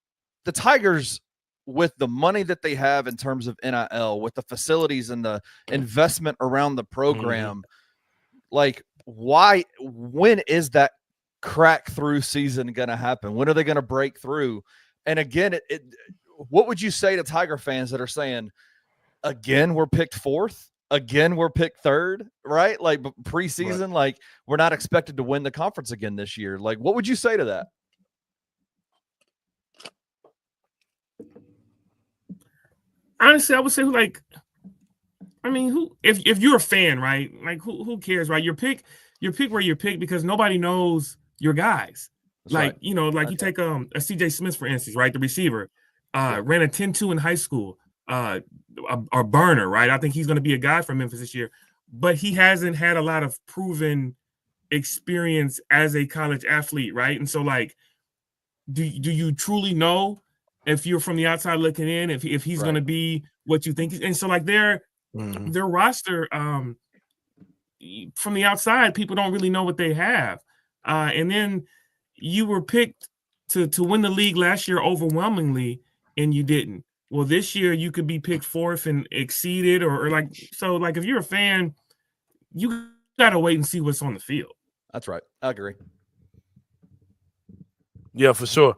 the Tigers, with the money that they have in terms of NIL, with the facilities and the investment around the program, like when is that crack through season going to happen? When are they going to break through? And again, what would you say to Tiger fans that are saying, again, we're picked 4th. Again, we're picked 3rd, right? Like preseason, right. Like we're not expected to win the conference again this year. Like, what would you say to that? Honestly, I would say if you're a fan, right? Like who cares, right? Your pick where you're picked because nobody knows your guys. That's like, right. You take a CJ Smith, for instance, right? The receiver, ran a 10-2 in high school. A burner, right? I think he's going to be a guy for Memphis this year, but he hasn't had a lot of proven experience as a college athlete, right? And so, like, do you truly know if you're from the outside looking in if he's going to be what you think? And so, like, their roster, from the outside, people don't really know what they have. And then you were picked to win the league last year overwhelmingly, and you didn't. Well, this year you could be picked 4th and exceeded, or like, so like if you're a fan, you got to wait and see what's on the field. That's right. I agree. Yeah, for sure.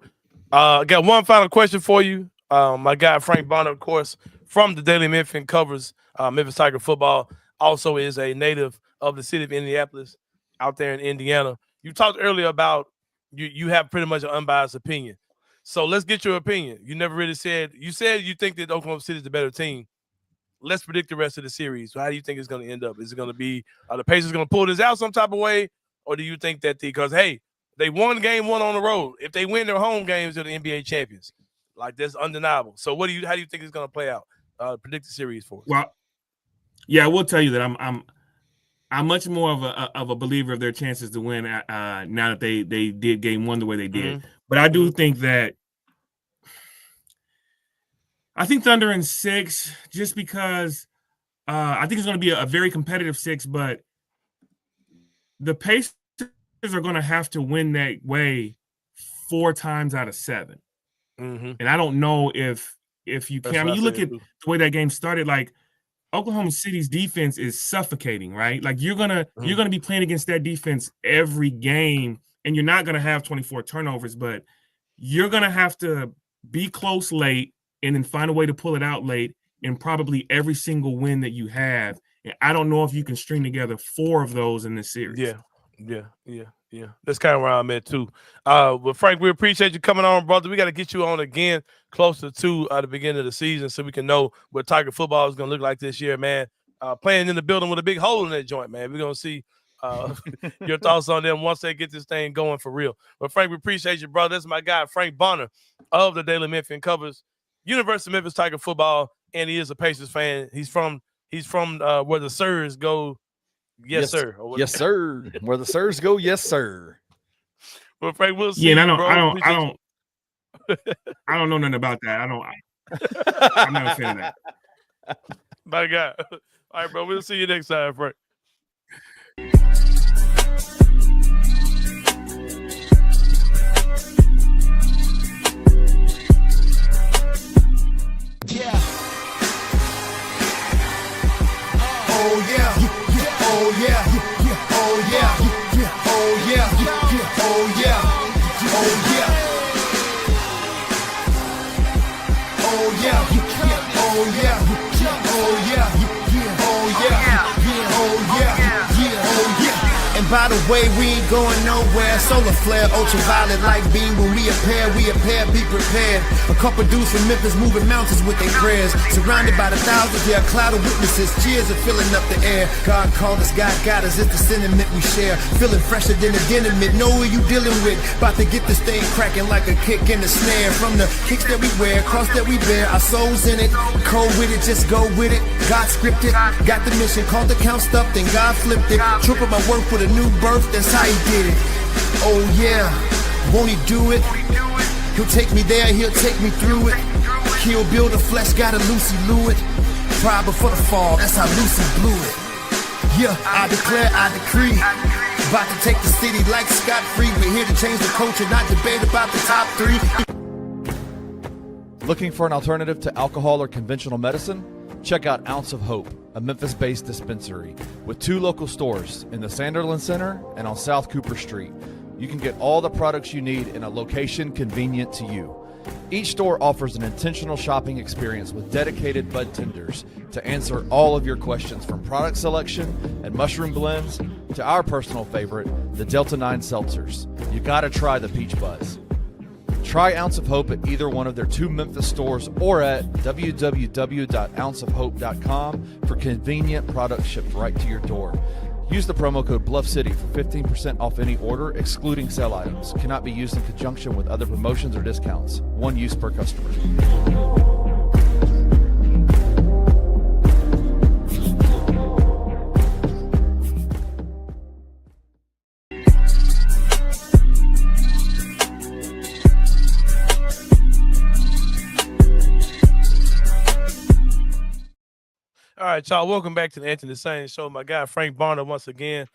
I got one final question for you. My guy, Frank Bonner, of course, from the Daily Memphian, covers Memphis Tiger football, also is a native of the city of Indianapolis out there in Indiana. You talked earlier about you have pretty much an unbiased opinion. So let's get your opinion. You never really said you think that Oklahoma City is the better team. Let's predict the rest of the series. So how do you think it's going to end up? Is it going to be the Pacers going to pull this out some type of way, or do you think that because hey, they won game 1 on the road, if they win their home games, they're the NBA champions? Like that's undeniable. So how do you think it's going to play out? Predict the series for us. Well, yeah, I will tell you that I'm much more of a believer of their chances to win now that they did game 1 the way they did. But I do think that Thunder in 6, just because I think it's going to be a very competitive 6, but the Pacers are going to have to win that way 4 times out of 7. And I don't know if you can. I mean, you look at the way that game started, like Oklahoma City's defense is suffocating, right? Like you're gonna be playing against that defense every game, and you're not gonna have 24 turnovers, but you're gonna have to be close late and then find a way to pull it out late in probably every single win that you have. And I don't know if you can string together 4 of those in this series. Yeah. Yeah, that's kind of where I'm at too. But Frank, we appreciate you coming on, brother. We got to get you on again closer to the beginning of the season so we can know what Tiger football is going to look like this year, man. Playing in the building with a big hole in that joint, man. We're going to see your thoughts on them once they get this thing going for real. But Frank, we appreciate you, brother. This is my guy, Frank Bonner of the Daily Memphian, covers University of Memphis Tiger football, and he is a Pacers fan. He's from where the Sirs go. Yes, sir. Yes, sir. Where the Sirs go, yes, sir. Well, Frank, we'll see. Yeah, and bro. I don't know nothing about that. I'm not a fan of that. My God. All right, bro. We'll see you next time, Frank. Yeah. Oh yeah. Oh yeah. Oh yeah. Oh yeah. Oh yeah. Oh yeah. Oh yeah. Oh yeah. Oh yeah. Oh yeah. Oh yeah. Oh yeah. And by the way, we ain't going nowhere. Solar flare, ultraviolet light beam. When we appear, be prepared. A couple dudes from Memphis moving mountains with their prayers. Surrounded by the thousands, yeah, a cloud of witnesses. Cheers are filling up the air. God called us, God got us. It's the sentiment we share. Feeling fresher than a dynamite. Know who you dealing with. About to get this thing cracking like a kick in the snare. From the kicks that we wear, cross that we bear. Our souls in it. Cold with it, just go with it. God scripted. Got the mission, called the count stuffed, and God flipped it. Triple my work with a new birth, that's how he did it. Oh yeah, won't he do it? He'll take me there, he'll take me through it. Kill Bill the flesh, gotta Lucy Lou it. Pride before the fall, that's how Lucy blew it. Yeah, I declare, I decree. About to take the city like scot-free. We're here to change the culture, not debate about the top three. Looking for an alternative to alcohol or conventional medicine? Check out Ounce of Hope, a Memphis-based dispensary with 2 local stores in the Sanderland Center and on South Cooper Street. You can get all the products you need in a location convenient to you. Each store offers an intentional shopping experience with dedicated bud tenders to answer all of your questions, from product selection and mushroom blends to our personal favorite, the Delta 9 seltzers. You gotta try the Peach Buzz. Try Ounce of Hope at either one of their 2 Memphis stores or at www.ounceofhope.com for convenient products shipped right to your door. Use the promo code BluffCity for 15% off any order, excluding sale items. Cannot be used in conjunction with other promotions or discounts. One use per customer. All right, y'all. Welcome back to the Anthony Sain Show. My guy Frank Bonner once again.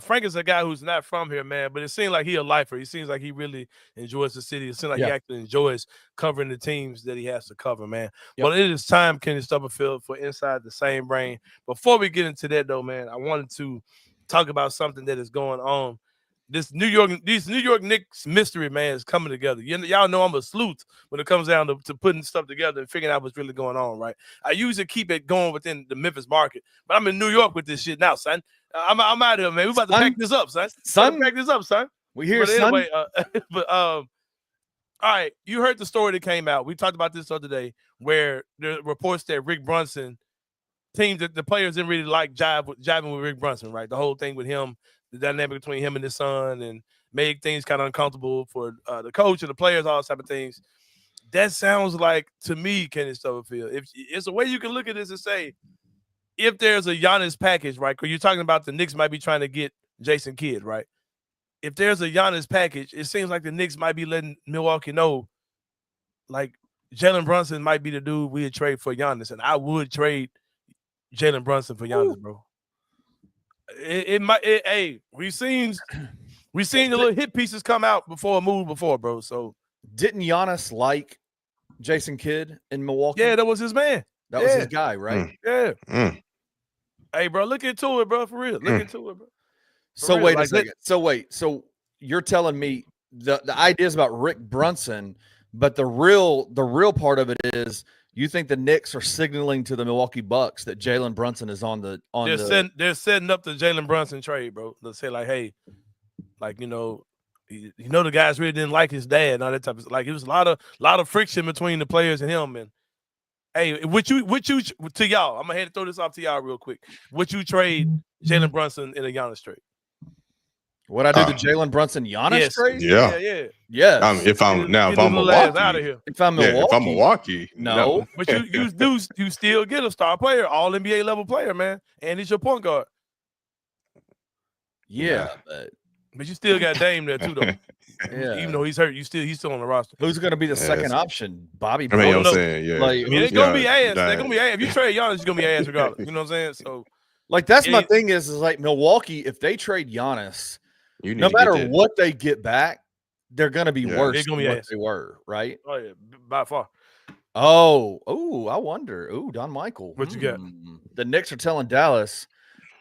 Frank is a guy who's not from here, man, but it seems like he a lifer. He seems like he really enjoys the city. It seems like he actually enjoys covering the teams that he has to cover, man. Yep. Well, it is time, Kenny Stubblefield, for Inside the Same Brain. Before we get into that, though, man, I wanted to talk about something that is going on. These New York Knicks mystery, man, is coming together. Y'all know I'm a sleuth when it comes down to putting stuff together and figuring out what's really going on, right? I usually keep it going within the Memphis market, but I'm in New York with this shit now, son. I'm out here, man. We about to pack this up, son. Pack this up, son. We here, but anyway, son. All right, you heard the story that came out. We talked about this the other day, where the reports that Rick Brunson, teams that the players didn't really like jiving with Rick Brunson, right? The whole thing with him, the dynamic between him and his son, and made things kind of uncomfortable for the coach and the players, all those type of things. That sounds like, to me, Kenny Stubblefield, if it's a way you can look at this and say, if there's a Giannis package, right? Because you're talking about the Knicks might be trying to get Jason Kidd, right? If there's a Giannis package, it seems like the Knicks might be letting Milwaukee know, like, Jalen Brunson might be the dude we'd trade for Giannis, and I would trade Jalen Brunson for Giannis, bro. Hey, we've seen the little hit pieces come out before a move before, bro. So didn't Giannis like Jason Kidd in Milwaukee? Yeah, that was his man. That was his guy, right? Yeah. Hey, bro, look into it, bro, for real. Look into it, bro. So wait a second. So you're telling me the idea is about Rick Brunson, but the real part of it is you think the Knicks are signaling to the Milwaukee Bucks that Jalen Brunson is on the. They're setting up the Jalen Brunson trade, bro. They'll say like, hey, Like, the guys really didn't like his dad and all that type of like. It was a lot of friction between the players and him. And hey, would you to y'all? I'm gonna throw this off to y'all real quick. Would you trade Jalen Brunson in a Giannis trade? What I do the Jalen Brunson Giannis trade? Yeah. If I'm Milwaukee, out of here. If I'm Milwaukee, no. But you still get a star player, all NBA level player, man, and he's your point guard. Yeah, but you still got Dame there too, though. Yeah, even though he's hurt, he's still on the roster. Who's going to be the second option? Bobby. I mean, I'm saying, it's gonna be ass. They're gonna be ass. If you trade Giannis, it's gonna be ass regardless. You know what I'm saying? So, like, that's my thing is like Milwaukee. If they trade Giannis, no matter what they get back, they're going to be worse than what they were, right? Oh yeah, by far. I wonder. Don Michael. What you got? The Knicks are telling Dallas,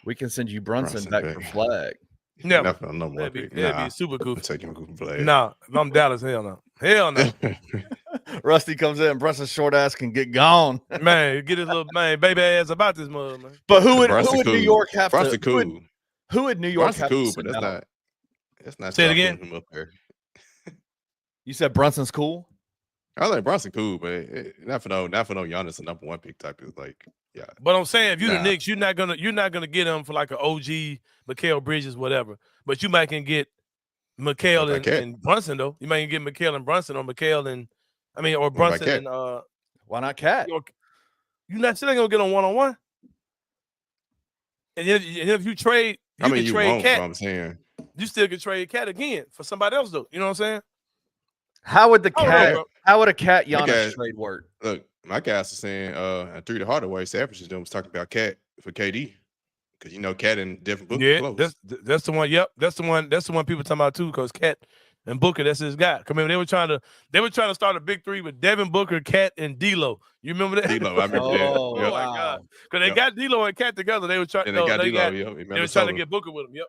we can send you Brunson back for Flag. Never. That'd be super goofy. Taking Flag. Nah, if I'm Dallas, hell no. Rusty comes in, Brunson's short ass can get gone. Man, get his little baby ass about this mother, man. But who would New York have to? Cool. Who would New York have cool, to? But that's not. Say it again. Him up there. You said Brunson's cool. I like Brunson cool, but not for no Giannis a number one pick type is like, yeah. But I'm saying if you're the Knicks, you're not gonna get him for like an OG Mikal Bridges, whatever. But you might can get Mikal and Brunson though. You might can get Mikal and Brunson or Brunson and why not Cat? You're not still gonna get on 1-on-1. And if you trade, you trade Cat. I'm saying you still can trade Cat again for somebody else though. You know what I'm saying? How would a Cat Giannis trade work? Look, my guys are saying through the Hardaway Savage was talking about Cat for KD. Because Cat and Devin Booker. Yeah, that's the one. Yep, that's the one people talking about too. Because Cat and Booker, that's his guy. I mean, they were trying to start a big three with Devin Booker, Cat, and D'Lo. You remember that? D'Lo, I remember that. Oh my God! Because they got D'Lo and Cat together. They were trying. They were trying to get Booker with him. Yep.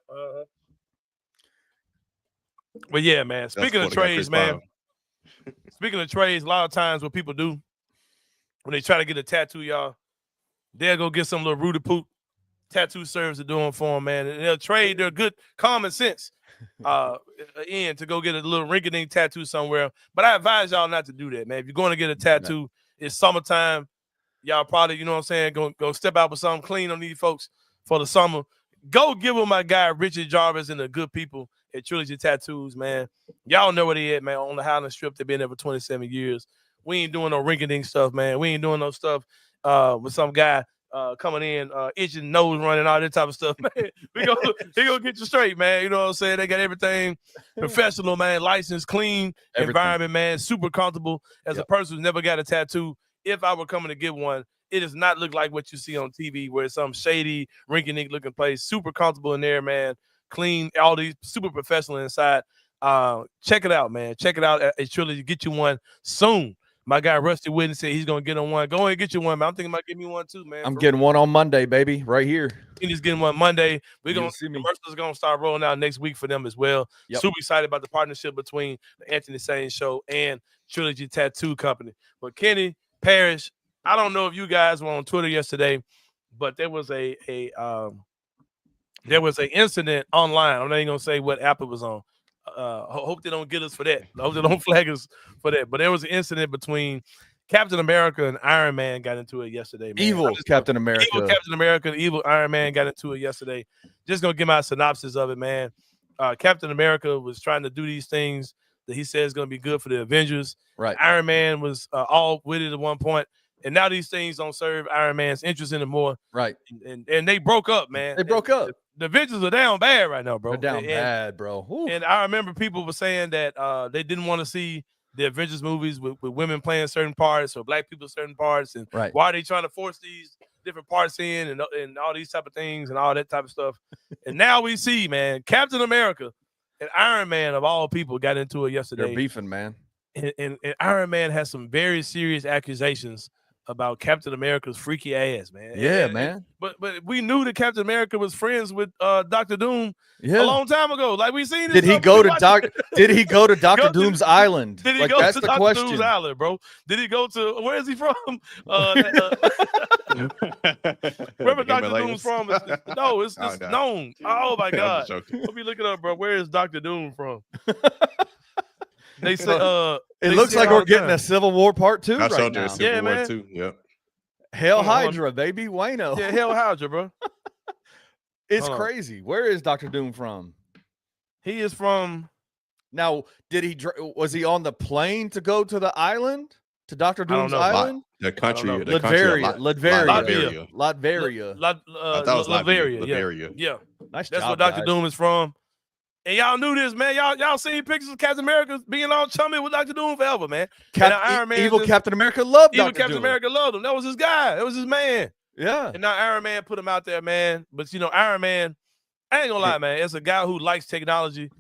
But yeah, man. Speaking of trades, man. Speaking of trades, a lot of times what people do when they try to get a tattoo, y'all, they'll go get some little Rudy Poot tattoo service to do them for them, man. And they'll trade their good common sense in to go get a little rinky-dink tattoo somewhere. But I advise y'all not to do that, man. If you're going to get a tattoo, it's summertime. Y'all probably, you know what I'm saying, go step out with something clean on these folks for the summer. Go give them my guy Richard Jarvis and the good people at Trilogy Tattoos, man. Y'all know where they at, man, on the Highland Strip. They've been there for 27 years. We ain't doing no rinky-dink stuff, man. We ain't doing no stuff with some guy coming in, itching, nose running, all that type of stuff, man. He gonna get you straight, man. You know what I'm saying? They got everything professional, man, licensed, clean environment, man, super comfortable. As a person who's never got a tattoo, if I were coming to get one, it does not look like what you see on TV where it's some shady, rinky-dink looking place. Super comfortable in there, man. Clean, all these super professional inside. Check it out, man. Check it out at Trilogy. Get you one soon. My guy Rusty Whitten said he's gonna get on one. Go ahead and get you one, man. I'm thinking about getting me one too, man. I'm getting one on Monday, baby, right here. He's getting one Monday. We're gonna see commercials gonna start rolling out next week for them as well. Yep. Super excited about the partnership between the Anthony Sain Show and Trilogy Tattoo Company. But Kenny Parrish, I don't know if you guys were on Twitter yesterday, but there was a incident online. I'm not even gonna say what app it was on. Hope they don't get us for that. I hope they don't flag us for that. But there was an incident between Captain America and Iron Man got into it yesterday. Man. Evil Captain America and evil Iron Man got into it yesterday. Just gonna give my synopsis of it, man. Captain America was trying to do these things that he says is gonna be good for the Avengers. Right. Iron Man was all with it at one point. And now these things don't serve Iron Man's interest anymore. Right. And they broke up, man. They broke up. The Avengers are down bad right now, bro. They're down bad, bro. Ooh. And I remember people were saying that they didn't want to see the Avengers movies with women playing certain parts or black people certain parts. And why are they trying to force these different parts in and all these type of things and all that type of stuff. And now we see, man, Captain America and Iron Man of all people got into it yesterday. They're beefing, man. And Iron Man has some very serious accusations about Captain America's freaky ass, man. Yeah, man. But we knew that Captain America was friends with Dr. Doom a long time ago. Like we seen. Did he go to Dr. Doom's island? Did he go to Dr. Doom's island, bro? Did he go to where is he from? Wherever Dr. Doom's from? It's known. Oh my God! Let me look it up, bro. Where is Dr. Doom from? They say it looks like we're getting a Civil War Part 2 right now. Civil War 2. Yep. Hail Hydra, baby. Wayno. Yeah, Hail Hydra, bro. It's crazy. Where is Dr. Doom from? He is from. Now, was he on the plane to go to the island? To Dr. Doom's island? The country. Latveria. Latveria. Yeah. Nice job, that's where Dr. Doom is from. And y'all knew this, man. Y'all seen pictures of Captain America being all chummy with Dr. Doom forever, man. Iron Man Captain America loved Dr. Doom. Captain America loved him. That was his guy. That was his man. Yeah. And now Iron Man put him out there, man. But, Iron Man, I ain't gonna lie, man. As a guy who likes technology,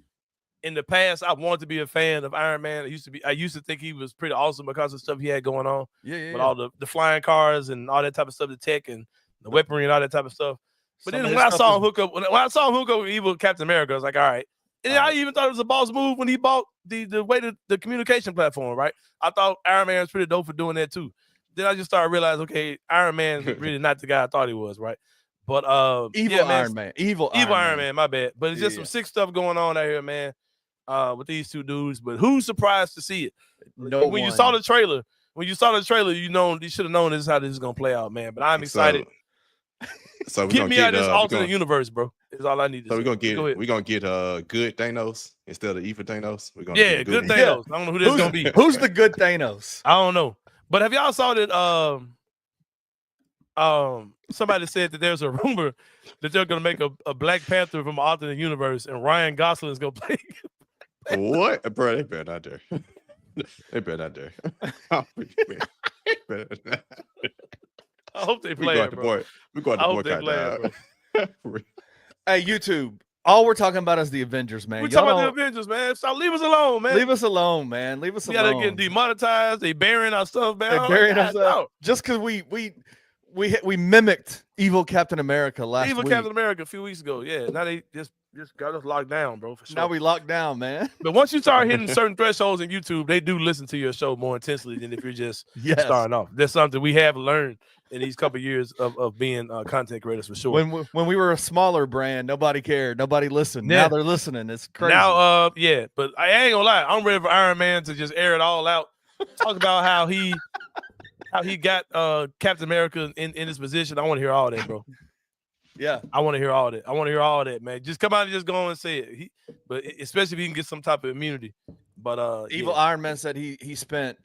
in the past, I wanted to be a fan of Iron Man. I used to think he was pretty awesome because of stuff he had going on. Yeah. With all the flying cars and all that type of stuff, the tech and the weaponry and all that type of stuff. But then when I saw him hook up with evil Captain America, I was like, all right. And I even thought it was a boss move when he bought the communication platform, right? I thought Iron Man was pretty dope for doing that too. Then I just started realizing, okay, Iron Man's really not the guy I thought he was, right? But evil Iron Man, my bad. But it's just some sick stuff going on out here, man, with these two dudes. But who's surprised to see it? When you saw the trailer, you should have known this is how this is gonna play out, man. But I'm excited. So get me out of this alternate universe, bro. Is all I need to say. So we're gonna get good Thanos instead of evil Thanos. We're gonna get good Thanos. I don't know who this is gonna be. Who's the good Thanos? I don't know. But have y'all saw that somebody said that there's a rumor that they're gonna make a Black Panther from alternate universe and Ryan Gosling is gonna play. What? Bro, they better not there. They better not there. I hope they play it, bro. We're going to boycott that. Hey, YouTube. All we're talking about is the Avengers, man. We're talking about the Avengers, man. So leave us alone, man. Leave us alone, man. Leave us alone. They're getting demonetized. They burying our stuff, man. They're burying our stuff. Just because we mimicked evil Captain America last week. Captain America a few weeks ago. Yeah. Now they just got us locked down, bro. For sure. Now we locked down, man. But once you start hitting certain thresholds in YouTube, they do listen to your show more intensely than if you're just starting off. That's something we have learned in these couple of years of being content creators, for sure. When we were a smaller brand, nobody cared, nobody listened. Yeah. Now they're listening. It's crazy. Now, but I ain't gonna lie, I'm ready for Iron Man to just air it all out. Talk about how he got Captain America in his position. I want to hear all that, bro. Yeah, I want to hear all that. I want to hear all that, man. Just come out and just go on and say it. But especially if he can get some type of immunity. But Iron Man said he spent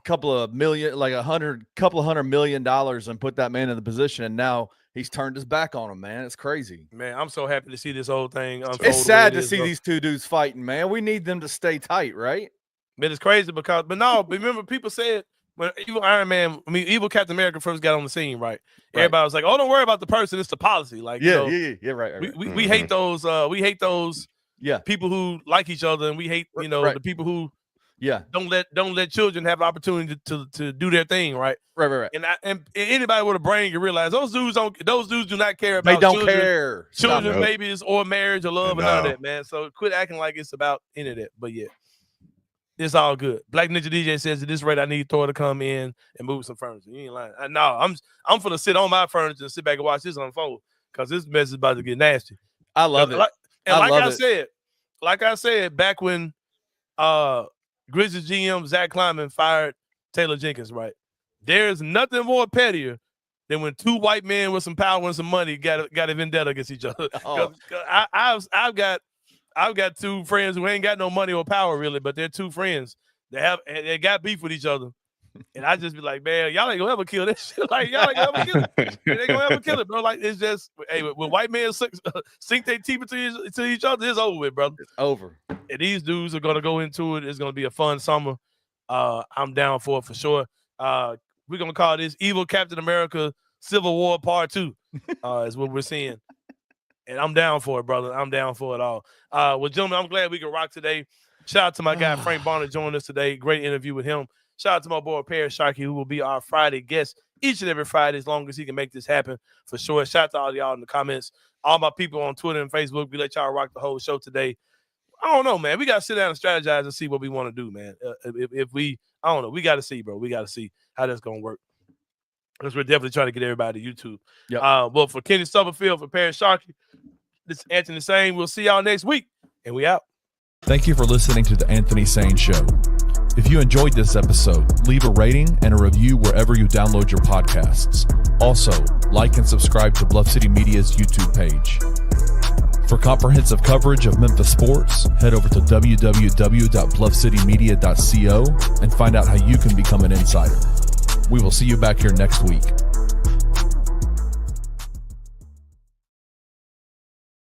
couple of $100 million and put that man in the position, and now he's turned his back on him, man. It's crazy, man. I'm so happy to see this whole thing unfold. It's sad to see these two dudes fighting, man. We need them to stay tight, right? Man, it's crazy remember people said when evil Captain America first got on the scene, right? Everybody was like, "Oh, don't worry about the person; it's the policy." Like, right. We hate those. We hate those. People who like each other, and we hate the people who don't let children have opportunity to do their thing, right? Right. And anybody with a brain can realize those dudes do not care about children, babies, or marriage or love, and none of that, man. So quit acting like it's about any of that. But yeah, it's all good. Black Ninja DJ says at this rate, I need Thor to come in and move some furniture. You ain't lying. No, I'm gonna sit on my furniture and sit back and watch this unfold because this mess is about to get nasty. I love it. Like I said, back when Grizzlies GM Zach Kleiman fired Taylor Jenkins, right? There's nothing more pettier than when two white men with some power and some money got a vendetta against each other. I've got two friends who ain't got no money or power really, but they're two friends. They got beef with each other. And I just be like, man, y'all ain't gonna ever kill this shit. Like, y'all ain't gonna ever kill it. They ain't gonna ever kill it, bro. Like, it's just, hey, when white men sink their teeth to each other, it's over with, brother. It's over. And these dudes are gonna go into it. It's gonna be a fun summer. I'm down for it for sure. We're gonna call this Evil Captain America Civil War Part 2, is what we're seeing. And I'm down for it, brother. I'm down for it all. Well, gentlemen, I'm glad we can rock today. Shout out to my guy Frank Bonner joining us today. Great interview with him. Shout out to my boy Perry Sharkey, who will be our Friday guest each and every Friday as long as he can make this happen for sure. Shout out to all y'all in the comments. All my people on Twitter and Facebook, we let y'all rock the whole show today. I don't know, man. We got to sit down and strategize and see what we want to do, man. I don't know. We got to see, bro. We got to see how that's going to work. Because we're definitely trying to get everybody to YouTube. Yep. Well, for Kenny Stubblefield, for Perry Sharkey, this is Anthony Sain. We'll see y'all next week, and we out. Thank you for listening to the Anthony Sain Show. If you enjoyed this episode, leave a rating and a review wherever you download your podcasts. Also, like and subscribe to Bluff City Media's YouTube page. For comprehensive coverage of Memphis sports, head over to www.bluffcitymedia.co and find out how you can become an insider. We will see you back here next week.